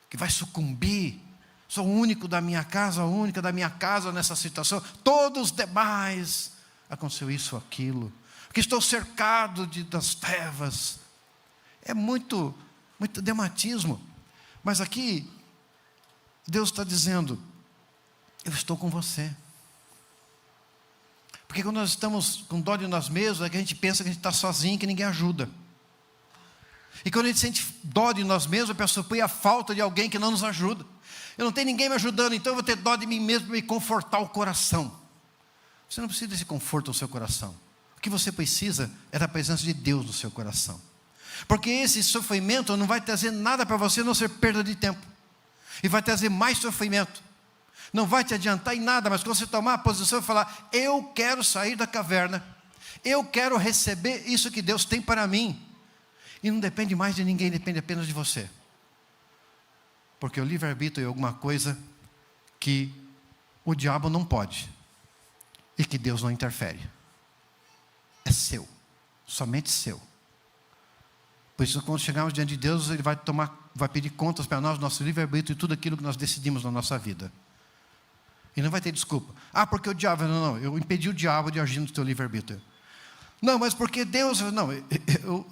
que vai sucumbir. Sou o único da minha casa, a única da minha casa nessa situação. Todos os demais, aconteceu isso ou aquilo. Porque estou cercado das trevas. É muito dramatismo. Mas aqui, Deus está dizendo, eu estou com você. Porque quando nós estamos com dó de nós mesmos, é que a gente pensa que a gente está sozinho, que ninguém ajuda. E quando a gente sente dó de nós mesmos, é para suprir a falta de alguém que não nos ajuda. Eu não tenho ninguém me ajudando, então eu vou ter dó de mim mesmo para me confortar o coração. Você não precisa desse conforto no seu coração. O que você precisa é da presença de Deus no seu coração. Porque esse sofrimento não vai trazer nada para você, a não ser perda de tempo. E vai trazer mais sofrimento. Não vai te adiantar em nada, mas quando você tomar a posição e falar, eu quero sair da caverna. Eu quero receber isso que Deus tem para mim. E não depende mais de ninguém, depende apenas de você. Porque o livre-arbítrio é alguma coisa que o diabo não pode. E que Deus não interfere. É seu. Somente seu. Por isso, quando chegarmos diante de Deus, Ele vai pedir contas para nós, nosso livre-arbítrio e tudo aquilo que nós decidimos na nossa vida. E não vai ter desculpa. Porque o diabo... Não, eu impedi o diabo de agir no teu livre-arbítrio. Não, mas porque Deus... Não, eu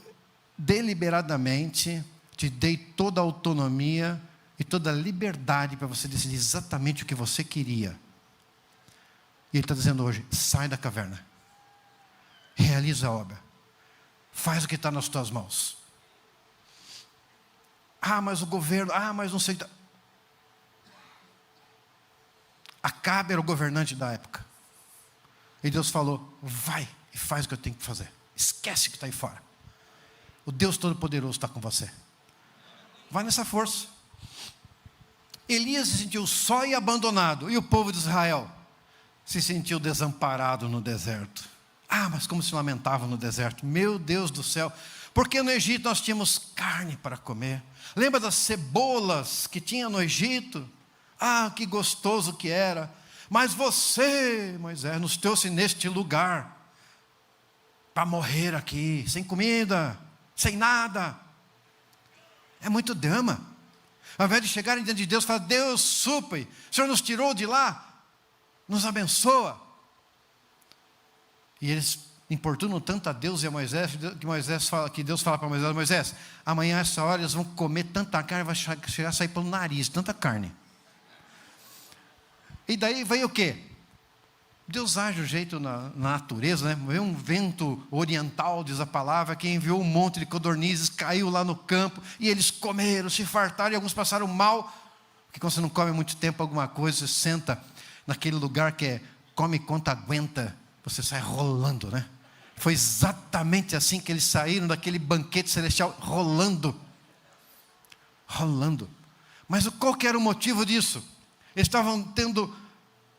deliberadamente te dei toda a autonomia e toda a liberdade para você decidir exatamente o que você queria. E Ele está dizendo hoje, sai da caverna. Realiza a obra. Faz o que está nas tuas mãos. Mas o governo, mas não sei. Acabe era o governante da época. E Deus falou, vai e faz o que eu tenho que fazer. Esquece que está aí fora. O Deus Todo-Poderoso está com você. Vai nessa força. Elias se sentiu só e abandonado. E o povo de Israel se sentiu desamparado no deserto. Mas como se lamentava no deserto. Meu Deus do céu. Porque no Egito nós tínhamos carne para comer. Lembra das cebolas que tinha no Egito? Que gostoso que era. Mas você, Moisés, nos trouxe neste lugar para morrer aqui, sem comida, sem nada. É muito drama. Ao invés de chegarem diante de Deus e falar, Deus, supre, o Senhor nos tirou de lá, nos abençoa. E eles importunam tanto a Deus e a Moisés, que Deus fala para Moisés, Moisés, amanhã a essa hora eles vão comer tanta carne, vai chegar a sair pelo nariz, tanta carne. E daí veio o quê? Deus age de um jeito na natureza, né? Veio um vento oriental, diz a palavra, que enviou um monte de codornizes, caiu lá no campo, e eles comeram, se fartaram, e alguns passaram mal, porque quando você não come muito tempo alguma coisa, você senta naquele lugar que é, come quanto aguenta, você sai rolando, né? Foi exatamente assim que eles saíram daquele banquete celestial, rolando. Mas qual que era o motivo disso? Eles estavam tendo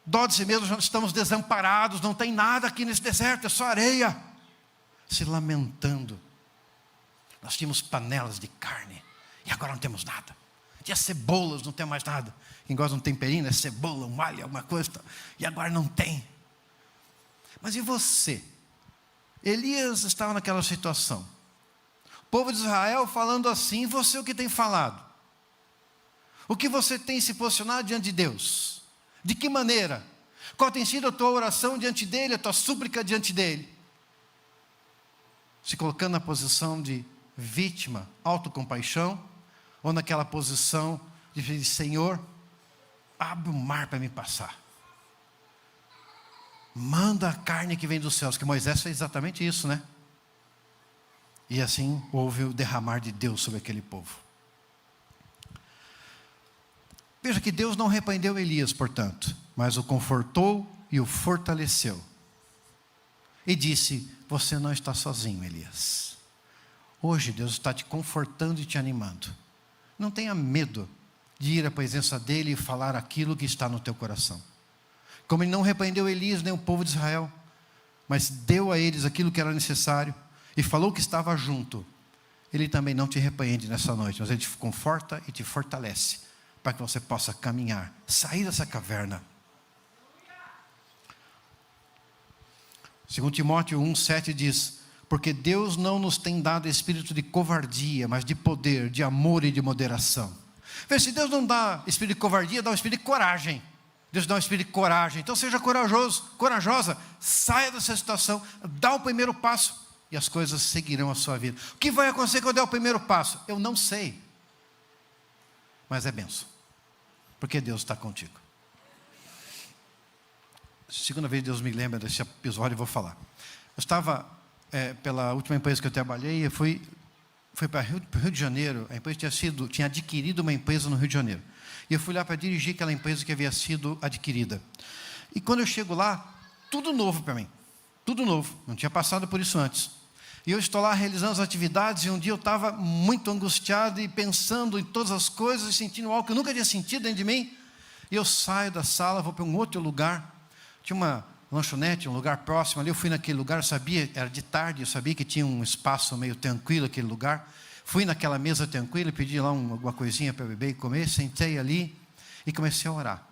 dó de si mesmos, estamos desamparados, não tem nada aqui nesse deserto, é só areia. Se lamentando. Nós tínhamos panelas de carne, e agora não temos nada. Tinha cebolas, não tem mais nada. Quem gosta de um temperinho, é cebola, um alho, alguma coisa, e agora não tem. Mas e você? Elias estava naquela situação. O povo de Israel falando assim, e você o que tem falado? O que você tem se posicionado diante de Deus? De que maneira? Qual tem sido a tua oração diante dEle, a tua súplica diante dEle? Se colocando na posição de vítima, autocompaixão, ou naquela posição de dizer, Senhor, abre o mar para me passar. Manda a carne que vem dos céus, que Moisés fez exatamente isso, né? E assim houve o derramar de Deus sobre aquele povo. Veja que Deus não repreendeu Elias, portanto, mas o confortou e o fortaleceu. E disse, você não está sozinho, Elias. Hoje Deus está te confortando e te animando. Não tenha medo de ir à presença dEle e falar aquilo que está no teu coração. Como Ele não repreendeu Elias nem o povo de Israel, mas deu a eles aquilo que era necessário e falou que estava junto, Ele também não te repreende nessa noite, mas Ele te conforta e te fortalece, para que você possa caminhar, sair dessa caverna. 2 Timóteo 1,7 diz: porque Deus não nos tem dado espírito de covardia, mas de poder, de amor e de moderação. Vê, se Deus não dá espírito de covardia, dá um espírito de coragem. Deus dá um espírito de coragem. Então seja corajoso, corajosa, saia dessa situação, dá o primeiro passo e as coisas seguirão a sua vida. O que vai acontecer quando eu der o primeiro passo? Eu não sei, mas é bênção, porque Deus está contigo. Segunda vez Deus me lembra desse episódio, eu vou falar. Eu estava, pela última empresa que eu trabalhei, eu fui para o Rio de Janeiro. A empresa tinha adquirido uma empresa no Rio de Janeiro. E eu fui lá para dirigir aquela empresa que havia sido adquirida. E quando eu chego lá, tudo novo para mim. Tudo novo, não tinha passado por isso antes. E eu estou lá realizando as atividades, e um dia eu estava muito angustiado e pensando em todas as coisas, e sentindo algo que eu nunca tinha sentido dentro de mim. E eu saio da sala, vou para um outro lugar. Tinha uma lanchonete, um lugar próximo ali. Eu fui naquele lugar, eu sabia, era de tarde, eu sabia que tinha um espaço meio tranquilo aquele lugar. Fui naquela mesa tranquila, pedi lá alguma coisinha para beber e comer, sentei ali e comecei a orar.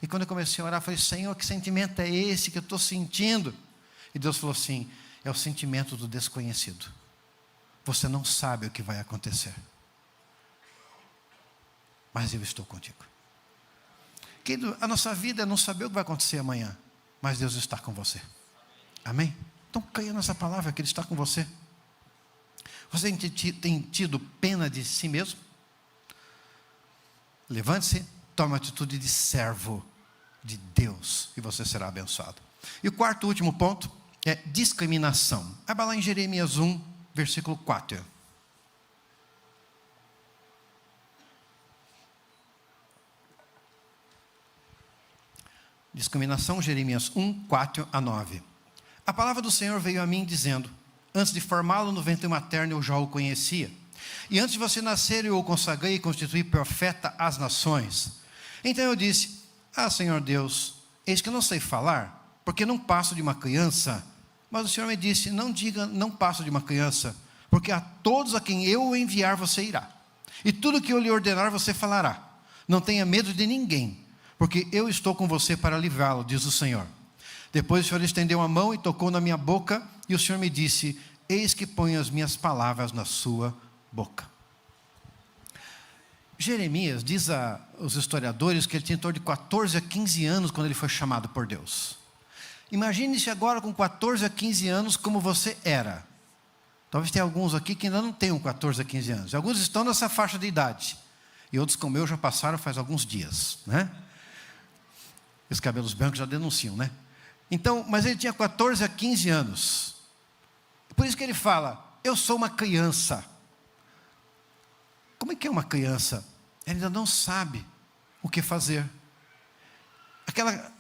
E quando eu comecei a orar, eu falei: Senhor, que sentimento é esse que eu estou sentindo? E Deus falou assim: é o sentimento do desconhecido. Você não sabe o que vai acontecer, mas eu estou contigo. Querido, a nossa vida é não saber o que vai acontecer amanhã, mas Deus está com você. Amém? Então caia nessa palavra que Ele está com você. Você tem tido pena de si mesmo? Levante-se, tome uma atitude de servo de Deus e você será abençoado. E o quarto e último ponto é discriminação. Abra lá em Jeremias 1, versículo 4. Discriminação, Jeremias 1, 4 a 9. A palavra do Senhor veio a mim dizendo: antes de formá-lo no ventre materno eu já o conhecia. E antes de você nascer eu o consagrei e constituí profeta às nações. Então eu disse: Senhor Deus, eis que eu não sei falar, porque não passo de uma criança. Mas o Senhor me disse: não diga, não passo de uma criança, porque a todos a quem eu o enviar você irá. E tudo que eu lhe ordenar você falará. Não tenha medo de ninguém, porque eu estou com você para livrá-lo, diz o Senhor. Depois o Senhor estendeu a mão e tocou na minha boca, e o Senhor me disse: eis que ponho as minhas palavras na sua boca. Jeremias, diz aos historiadores, que ele tinha em torno de 14 a 15 anos quando ele foi chamado por Deus. Imagine-se agora com 14 a 15 anos como você era. Talvez tenha alguns aqui que ainda não tenham 14 a 15 anos. Alguns estão nessa faixa de idade. E outros como eu já passaram faz alguns dias, né? Os cabelos brancos já denunciam, né? Então, mas ele tinha 14 a 15 anos. Por isso que ele fala: eu sou uma criança. Como é que é uma criança? Ele ainda não sabe o que fazer. Aquela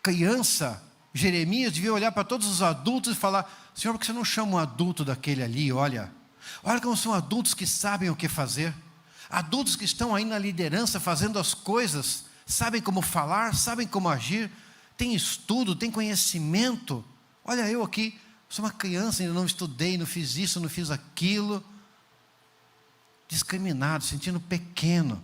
criança, Jeremias, devia olhar para todos os adultos e falar: Senhor, por que você não chama um adulto daquele ali? Olha como são adultos que sabem o que fazer. Adultos que estão aí na liderança, fazendo as coisas, sabem como falar, sabem como agir, tem estudo, tem conhecimento. Olha, eu aqui sou uma criança, ainda não estudei, não fiz isso, não fiz aquilo. Discriminado, sentindo pequeno.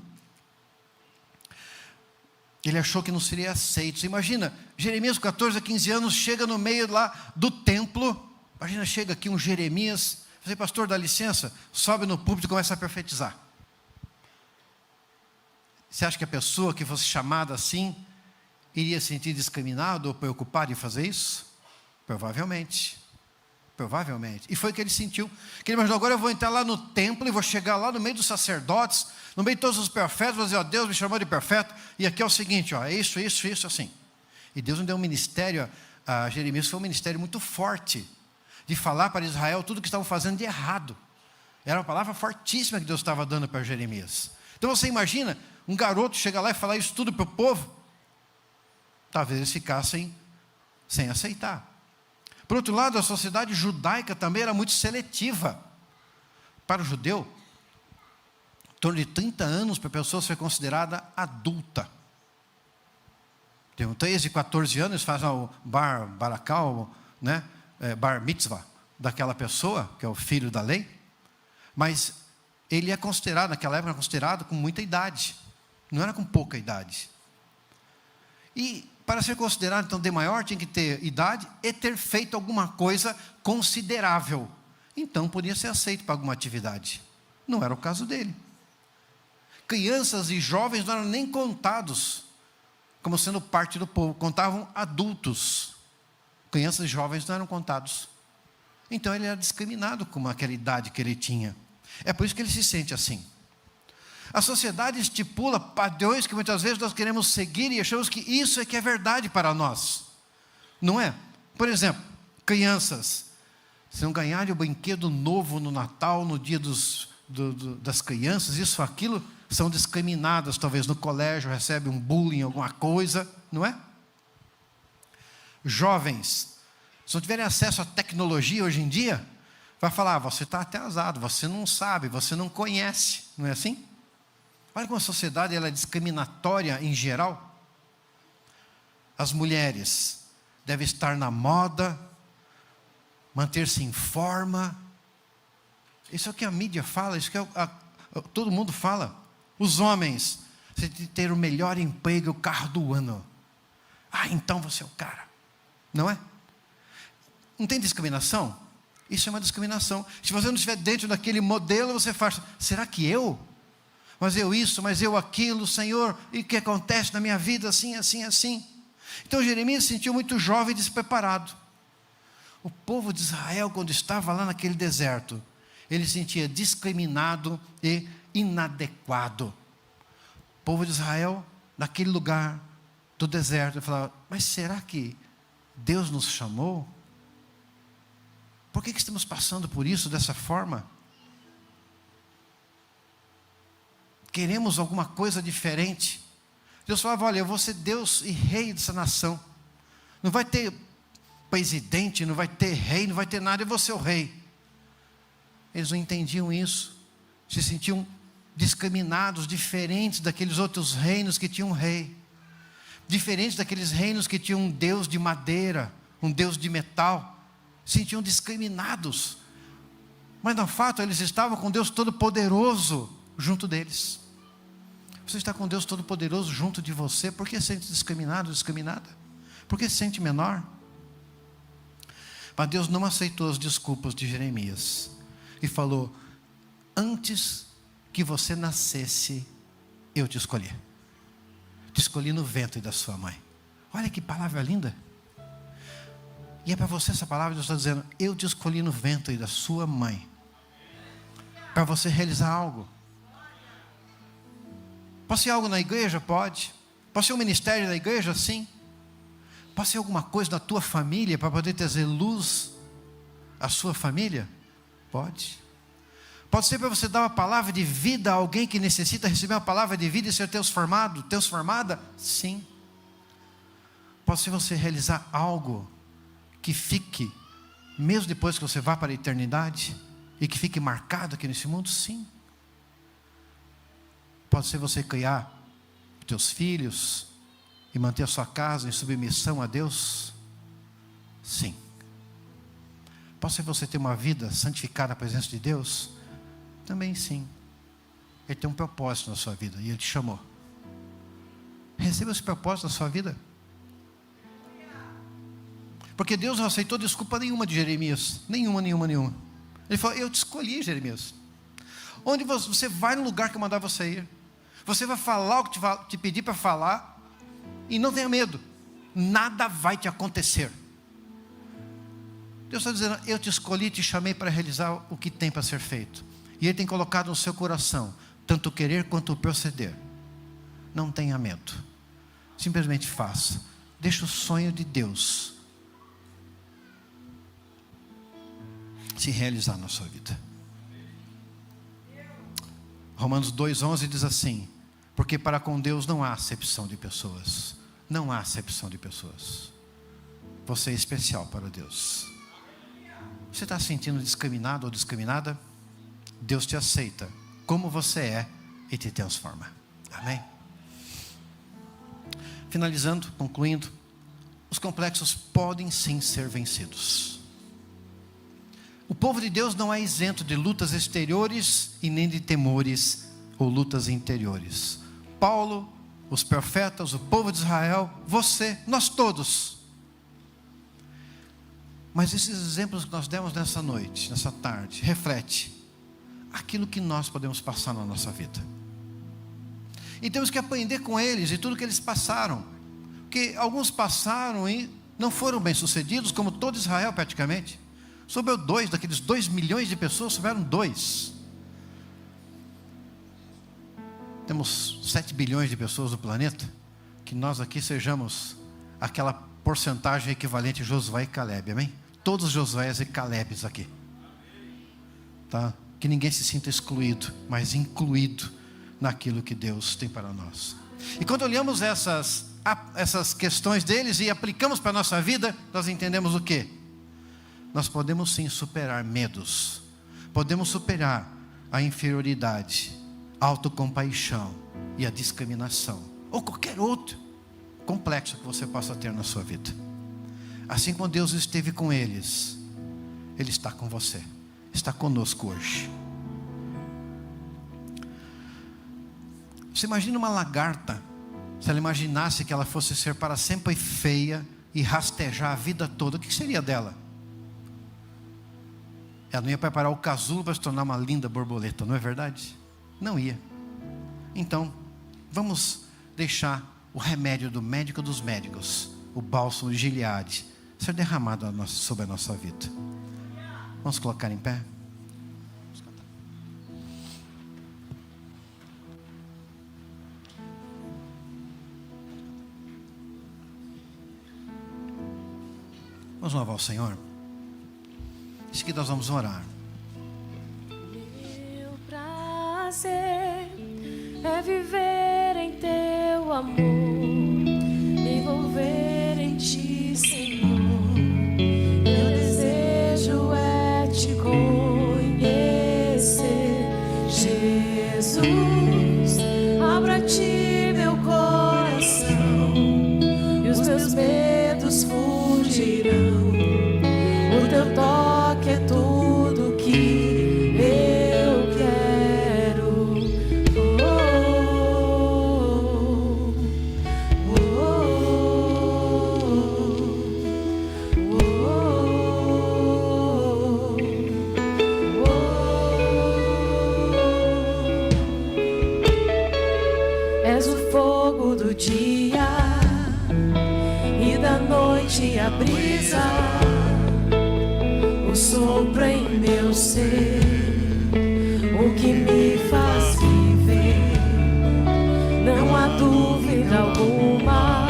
Ele achou que não seria aceito. Você imagina, Jeremias com 14 a 15 anos, chega no meio lá do templo. Imagina, chega aqui um Jeremias, você: pastor, dá licença, sobe no púlpito e começa a profetizar. Você acha que a pessoa que fosse chamada assim iria se sentir discriminado ou preocupado em fazer isso? Provavelmente. E foi o que ele sentiu. Que ele imaginou: agora eu vou entrar lá no templo e vou chegar lá no meio dos sacerdotes, no meio de todos os profetas, vou dizer: Deus me chamou de profeta, e aqui é o seguinte, é isso, assim. E Deus não deu um ministério a Jeremias, foi um ministério muito forte, de falar para Israel tudo o que estavam fazendo de errado. Era uma palavra fortíssima que Deus estava dando para Jeremias. Então você imagina, um garoto chegar lá e falar isso tudo para o povo. Talvez eles ficassem sem aceitar. Por outro lado, a sociedade judaica também era muito seletiva. Para o judeu, em torno de 30 anos para a pessoa ser considerada adulta. Tem 13, 14 anos, faz o bar baracal, né? Bar mitzvah, daquela pessoa, que é o filho da lei. Mas ele é considerado, naquela época, considerado com muita idade. Não era com pouca idade. E para ser considerado, então, de maior, tinha que ter idade e ter feito alguma coisa considerável. Então, podia ser aceito para alguma atividade. Não era o caso dele. Crianças e jovens não eram nem contados como sendo parte do povo. Contavam adultos. Crianças e jovens não eram contados. Então, ele era discriminado com aquela idade que ele tinha. É por isso que ele se sente assim. A sociedade estipula padrões que muitas vezes nós queremos seguir e achamos que isso é que é verdade para nós. Não é? Por exemplo, crianças, se não ganharem o brinquedo novo no Natal, no dia das crianças, isso ou aquilo, são discriminadas, talvez no colégio, recebem um bullying, alguma coisa, não é? Jovens, se não tiverem acesso à tecnologia hoje em dia, vai falar, você está atrasado, você não sabe, você não conhece, não é assim? Olha como a sociedade ela é discriminatória em geral. As mulheres devem estar na moda, manter-se em forma. Isso é o que a mídia fala, isso que todo mundo fala. Os homens, você tem que ter o melhor emprego, o carro do ano. Ah, então você é o cara. Não é? Não tem discriminação? Isso é uma discriminação. Se você não estiver dentro daquele modelo, você faz, será que eu? Mas eu isso, mas eu aquilo, Senhor, e o que acontece na minha vida, assim, assim, assim. Então Jeremias se sentiu muito jovem e despreparado. O povo de Israel, quando estava lá naquele deserto, ele se sentia discriminado e inadequado. O povo de Israel, naquele lugar do deserto, ele falava, mas será que Deus nos chamou? Por que estamos passando por isso dessa forma? Queremos alguma coisa diferente. Deus falava, olha, eu vou ser Deus e rei dessa nação. Não vai ter presidente, não vai ter rei, não vai ter nada, eu vou ser o rei. Eles não entendiam isso. Se sentiam discriminados, diferentes daqueles outros reinos que tinham um rei. Diferentes daqueles reinos que tinham um Deus de madeira, um Deus de metal. Se sentiam discriminados. Mas no fato, eles estavam com Deus Todo-Poderoso junto deles. Você está com Deus Todo-Poderoso junto de você, por que se sente discriminado, discriminada? Por que se sente menor? Mas Deus não aceitou as desculpas de Jeremias. E falou, antes que você nascesse, eu te escolhi. Te escolhi no ventre da sua mãe. Olha que palavra linda. E é para você essa palavra, Deus está dizendo, eu te escolhi no ventre da sua mãe. Para você realizar algo. Pode ser algo na igreja? Pode. Pode ser um ministério da igreja? Sim. Pode ser alguma coisa na tua família para poder trazer luz à sua família? Pode. Pode ser para você dar uma palavra de vida a alguém que necessita receber uma palavra de vida e ser transformada? Sim. Pode ser você realizar algo que fique, mesmo depois que você vá para a eternidade, e que fique marcado aqui nesse mundo? Sim. Pode ser você criar os teus filhos e manter a sua casa em submissão a Deus? Sim. Pode ser você ter uma vida santificada na presença de Deus? Também sim. Ele tem um propósito na sua vida e Ele te chamou. Receba esse propósito na sua vida. Porque Deus não aceitou desculpa nenhuma de Jeremias. Nenhuma. Ele falou, eu te escolhi, Jeremias. Onde você vai no lugar que eu mandar você ir. Você vai falar o que te pedir para falar. E não tenha medo. Nada vai te acontecer. Deus está dizendo, eu te escolhi, te chamei para realizar o que tem para ser feito. E Ele tem colocado no seu coração, tanto o querer quanto o proceder. Não tenha medo. Simplesmente faça. Deixa o sonho de Deus se realizar na sua vida. Romanos 2,11 diz assim, porque para com Deus não há acepção de pessoas. Não há acepção de pessoas. Você é especial para Deus. Você está se sentindo discriminado ou discriminada? Deus te aceita como você é e te transforma. Amém? Finalizando, concluindo, os complexos podem sim ser vencidos. O povo de Deus não é isento de lutas exteriores e nem de temores ou lutas interiores. Paulo, os profetas, o povo de Israel, você, nós todos. Mas esses exemplos que nós demos nessa noite, nessa tarde, reflete aquilo que nós podemos passar na nossa vida. E temos que aprender com eles e tudo que eles passaram. Porque alguns passaram e não foram bem sucedidos, como todo Israel praticamente. Sobrou 2, daqueles 2 milhões de pessoas, sobraram 2. Temos 7 bilhões de pessoas no planeta. Que nós aqui sejamos aquela porcentagem equivalente a Josué e Caleb, amém? Todos Josués e Calebes aqui, tá? Que ninguém se sinta excluído, mas incluído naquilo que Deus tem para nós. E quando olhamos essas questões deles e aplicamos para a nossa vida, nós entendemos o quê? Nós podemos sim superar medos, podemos superar a inferioridade, a autocompaixão e a discriminação, ou qualquer outro complexo que você possa ter na sua vida. Assim como Deus esteve com eles, Ele está com você, está conosco hoje. Você imagina uma lagarta, se ela imaginasse que ela fosse ser para sempre feia e rastejar a vida toda, o que seria dela? Ela não ia preparar o casulo para se tornar uma linda borboleta, não é verdade? Não ia. Então, vamos deixar o remédio do médico dos médicos, o bálsamo de Gileade, ser derramado sobre a nossa vida. Vamos colocar em pé? Vamos louvar o Senhor. Em seguida nós vamos orar. Meu prazer é viver em teu amor, me envolver em ti, Senhor. Meu desejo é te conhecer, Jesus. Abra a ti meu coração e os meus medos fugirão. O teu toque é tudo que eu quero. És o fogo do dia e da noite a brisa, o sopro em meu ser, o que me faz viver. Não há dúvida alguma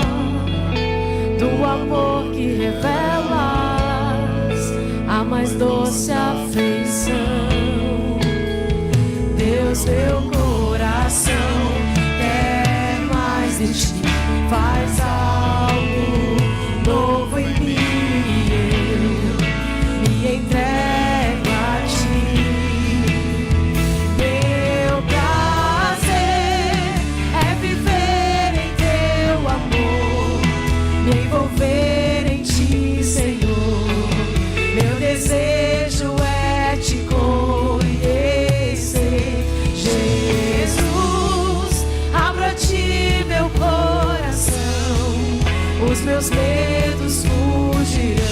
do amor que revelas, a mais doce afeição. Deus, meu coração quer mais de ti, faz algo novo em mim. Entrego a ti. Meu prazer é viver em teu amor, me envolver em ti, Senhor. Meu desejo é te conhecer, Jesus. Abra a ti meu coração, os meus medos fugirão.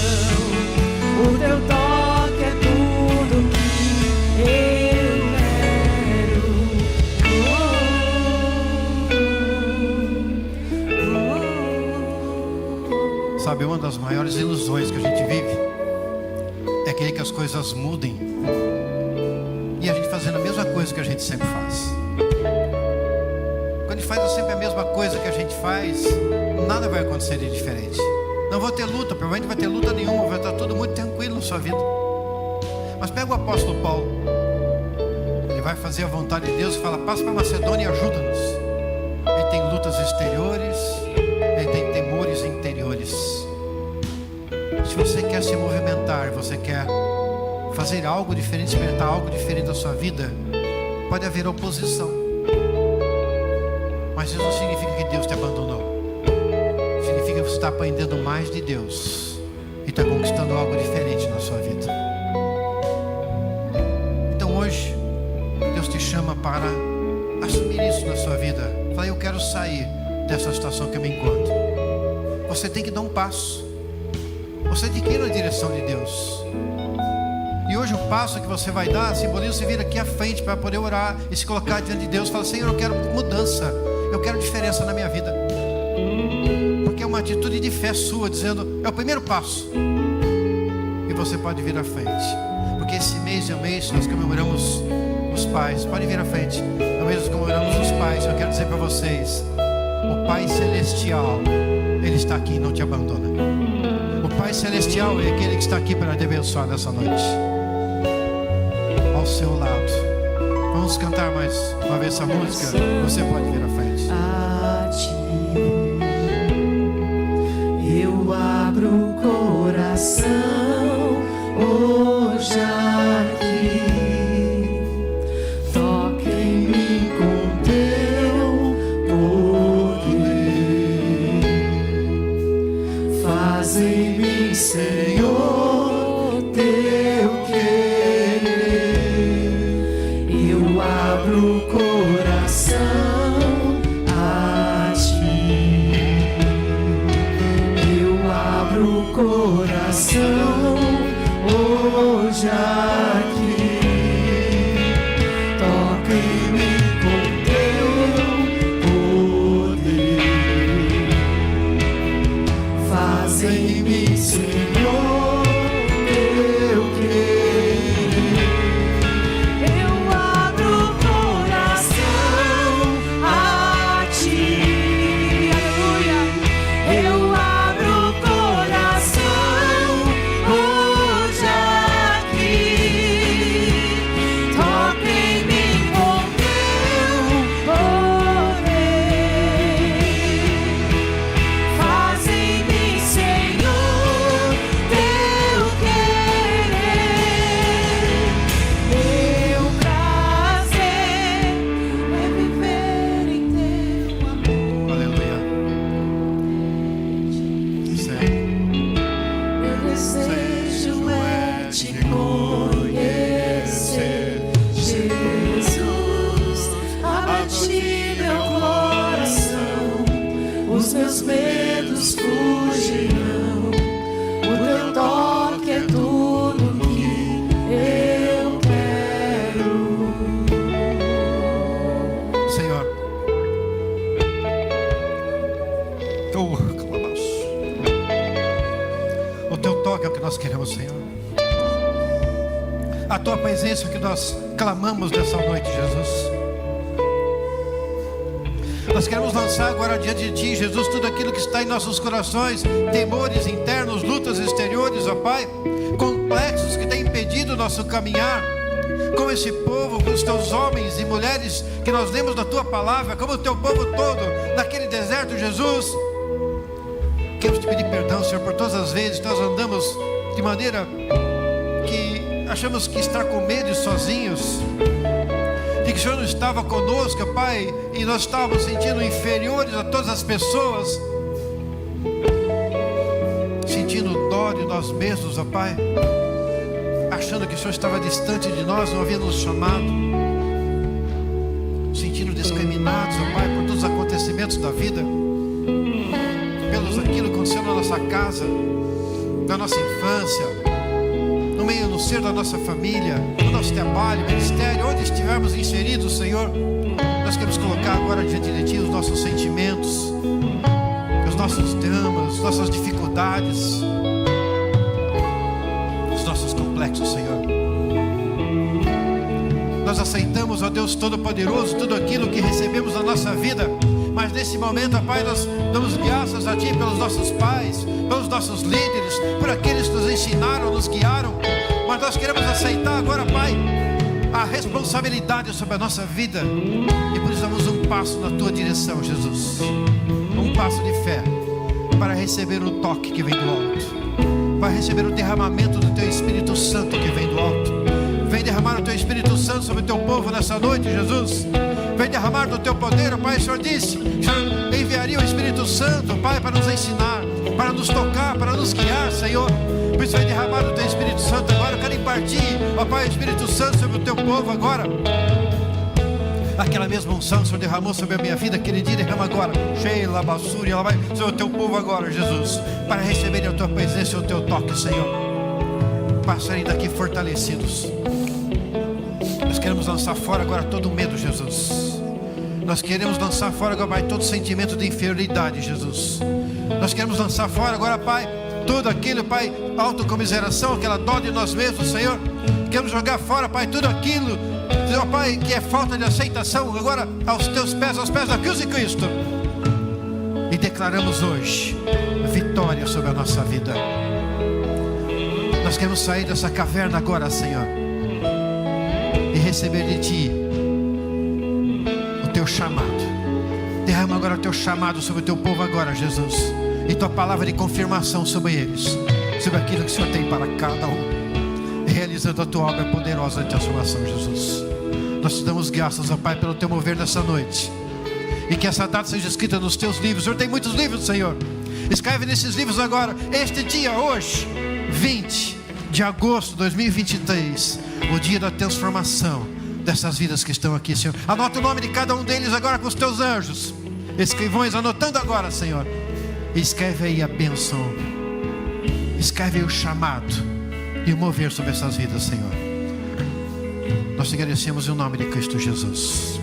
O teu toque é tudo que eu quero. Sabe, uma das maiores ilusões que a gente vive é querer que as coisas mudem e a gente fazendo a mesma coisa que a gente sempre faz. Quando a gente faz sempre a mesma coisa que a gente faz, nada vai acontecer de diferente. Não vou ter luta, provavelmente não vai ter luta nenhuma, vai estar tudo muito tranquilo na sua vida. Mas pega o apóstolo Paulo, ele vai fazer a vontade de Deus e fala: passa para Macedônia e ajuda-nos. Ele tem lutas exteriores, ele tem temores interiores. Se você quer se movimentar, você quer fazer algo diferente, experimentar algo diferente da sua vida, pode haver oposição. Mas isso não significa que Deus te abandonou. Significa que você está aprendendo mais de Deus e está conquistando algo diferente na sua vida. Então hoje, Deus te chama para assumir isso na sua vida. Fala, eu quero sair dessa situação que eu me encontro. Você tem que dar um passo. Você tem que ir na direção de Deus. E hoje o passo que você vai dar simboliza você vir aqui à frente para poder orar e se colocar diante de Deus. Fala, Senhor, eu quero mudança, eu quero diferença na minha vida. Porque é uma atitude de fé sua, dizendo, é o primeiro passo. E você pode vir à frente. Porque esse mês é o mês que nós comemoramos os pais. Pode vir à frente. É o mês que nós comemoramos os pais. Eu quero dizer para vocês, o Pai Celestial, Ele está aqui e não te abandona. O Pai Celestial é aquele que está aqui para te abençoar nessa noite. Ao seu lado. Vamos cantar mais uma vez essa música. Você pode vir à frente. A ti eu abro o coração hoje aqui. Toque em mim com teu poder. Faz em mim, Senhor, teu querer. Eu abro o coração a ti. Eu abro o coração hoje aqui. Toca em mim com teu poder. Faz em mim, Senhor, teu querer. Eu abro o coração a ti. Aleluia. Eu abro o coração hoje aqui. Toca em mim com teu poder. Faz em mim, Senhor, teu querer. Meu prazer é viver em teu amor. Aleluia. Meu desejo é te conhecer, Jesus. Abra ti meu coração, os meus medos fugirão. O teu toque é tudo que eu quero. Senhor, o teu toque é o que nós queremos, Senhor. A tua presença é o que nós clamamos nessa noite, Jesus. Nós queremos lançar agora diante de ti, Jesus, tudo aquilo que está em nossos corações, temores internos, lutas exteriores, ó Pai, complexos que têm impedido o nosso caminhar, com esse povo, com os teus homens e mulheres que nós lemos da tua palavra, como o teu povo todo, naquele deserto, Jesus. Queremos te pedir perdão, Senhor, por todas as vezes que nós andamos de maneira que achamos que estar com medo e sozinhos, de que o Senhor não estava conosco, Pai, e nós estávamos sentindo inferiores a todas as pessoas, sentindo dó de nós mesmos, ó Pai, achando que o Senhor estava distante de nós, não havia nos chamado, sentindo discriminados, ó Pai, por todos os acontecimentos da vida, pelos aquilo que aconteceu na nossa casa, na nossa infância, no meio, no ser da nossa família, no nosso trabalho, ministério, onde estivermos inseridos, Senhor. Nós queremos colocar agora diante de Ti os nossos sentimentos, os nossos dramas, nossas dificuldades, os nossos complexos, Senhor. Nós aceitamos, ó Deus Todo-Poderoso, tudo aquilo que recebemos na nossa vida, mas nesse momento, ó Pai, nós damos graças a Ti pelos nossos pais, pelos nossos líderes, por aqueles que nos ensinaram, nos guiaram, mas nós queremos aceitar agora, Pai, a responsabilidade sobre a nossa vida, e por isso damos um passo na Tua direção, Jesus, um passo de fé, para receber o toque que vem do alto, Vai receber o derramamento do Teu Espírito Santo que vem do alto. Vem derramar o Teu Espírito Santo sobre o Teu povo nessa noite, Jesus. Vem derramar do Teu poder, Pai. O Senhor disse que o Senhor enviaria o Espírito Santo, Pai, para nos ensinar, para nos tocar, para nos guiar, Senhor. Por isso vem derramar o Teu Espírito Santo agora. Eu quero impartir, ó Pai, o Espírito Santo sobre o Teu povo agora. Aquela mesma unção que o Senhor derramou sobre a minha vida, aquele dia, derrama agora. Sheila, Bassuri, ela vai sobre o Teu povo agora, Jesus. Para receberem a Tua presença e o Teu toque, Senhor. Para saírem daqui fortalecidos. Nós queremos lançar fora agora todo medo, Jesus. Nós queremos lançar fora agora, Pai, todo sentimento de inferioridade, Jesus. Nós queremos lançar fora agora, Pai, tudo aquilo, Pai, autocomiseração, aquela dó de nós mesmos, Senhor. Queremos jogar fora, Pai, tudo aquilo, ó Pai, que é falta de aceitação, agora aos Teus pés, aos pés da cruz de Cristo. E declaramos hoje vitória sobre a nossa vida. Nós queremos sair dessa caverna agora, Senhor, e receber de Ti o Teu chamado. Derrama agora o Teu chamado sobre o Teu povo agora, Jesus. E Tua palavra de confirmação sobre eles, sobre aquilo que o Senhor tem para cada um, realizando a Tua obra poderosa de transformação, Jesus. Nós te damos graças, ó Pai, pelo Teu mover nessa noite. E que essa data seja escrita nos Teus livros. O Senhor tem muitos livros, Senhor. Escreve nesses livros agora, este dia, hoje, 20 de agosto de 2023, o dia da transformação dessas vidas que estão aqui, Senhor. Anota o nome de cada um deles agora com os Teus anjos, escrivões, anotando agora, Senhor. E escreve aí a bênção, escreve aí o chamado e o mover sobre essas vidas, Senhor. Nós te agradecemos em nome de Cristo Jesus.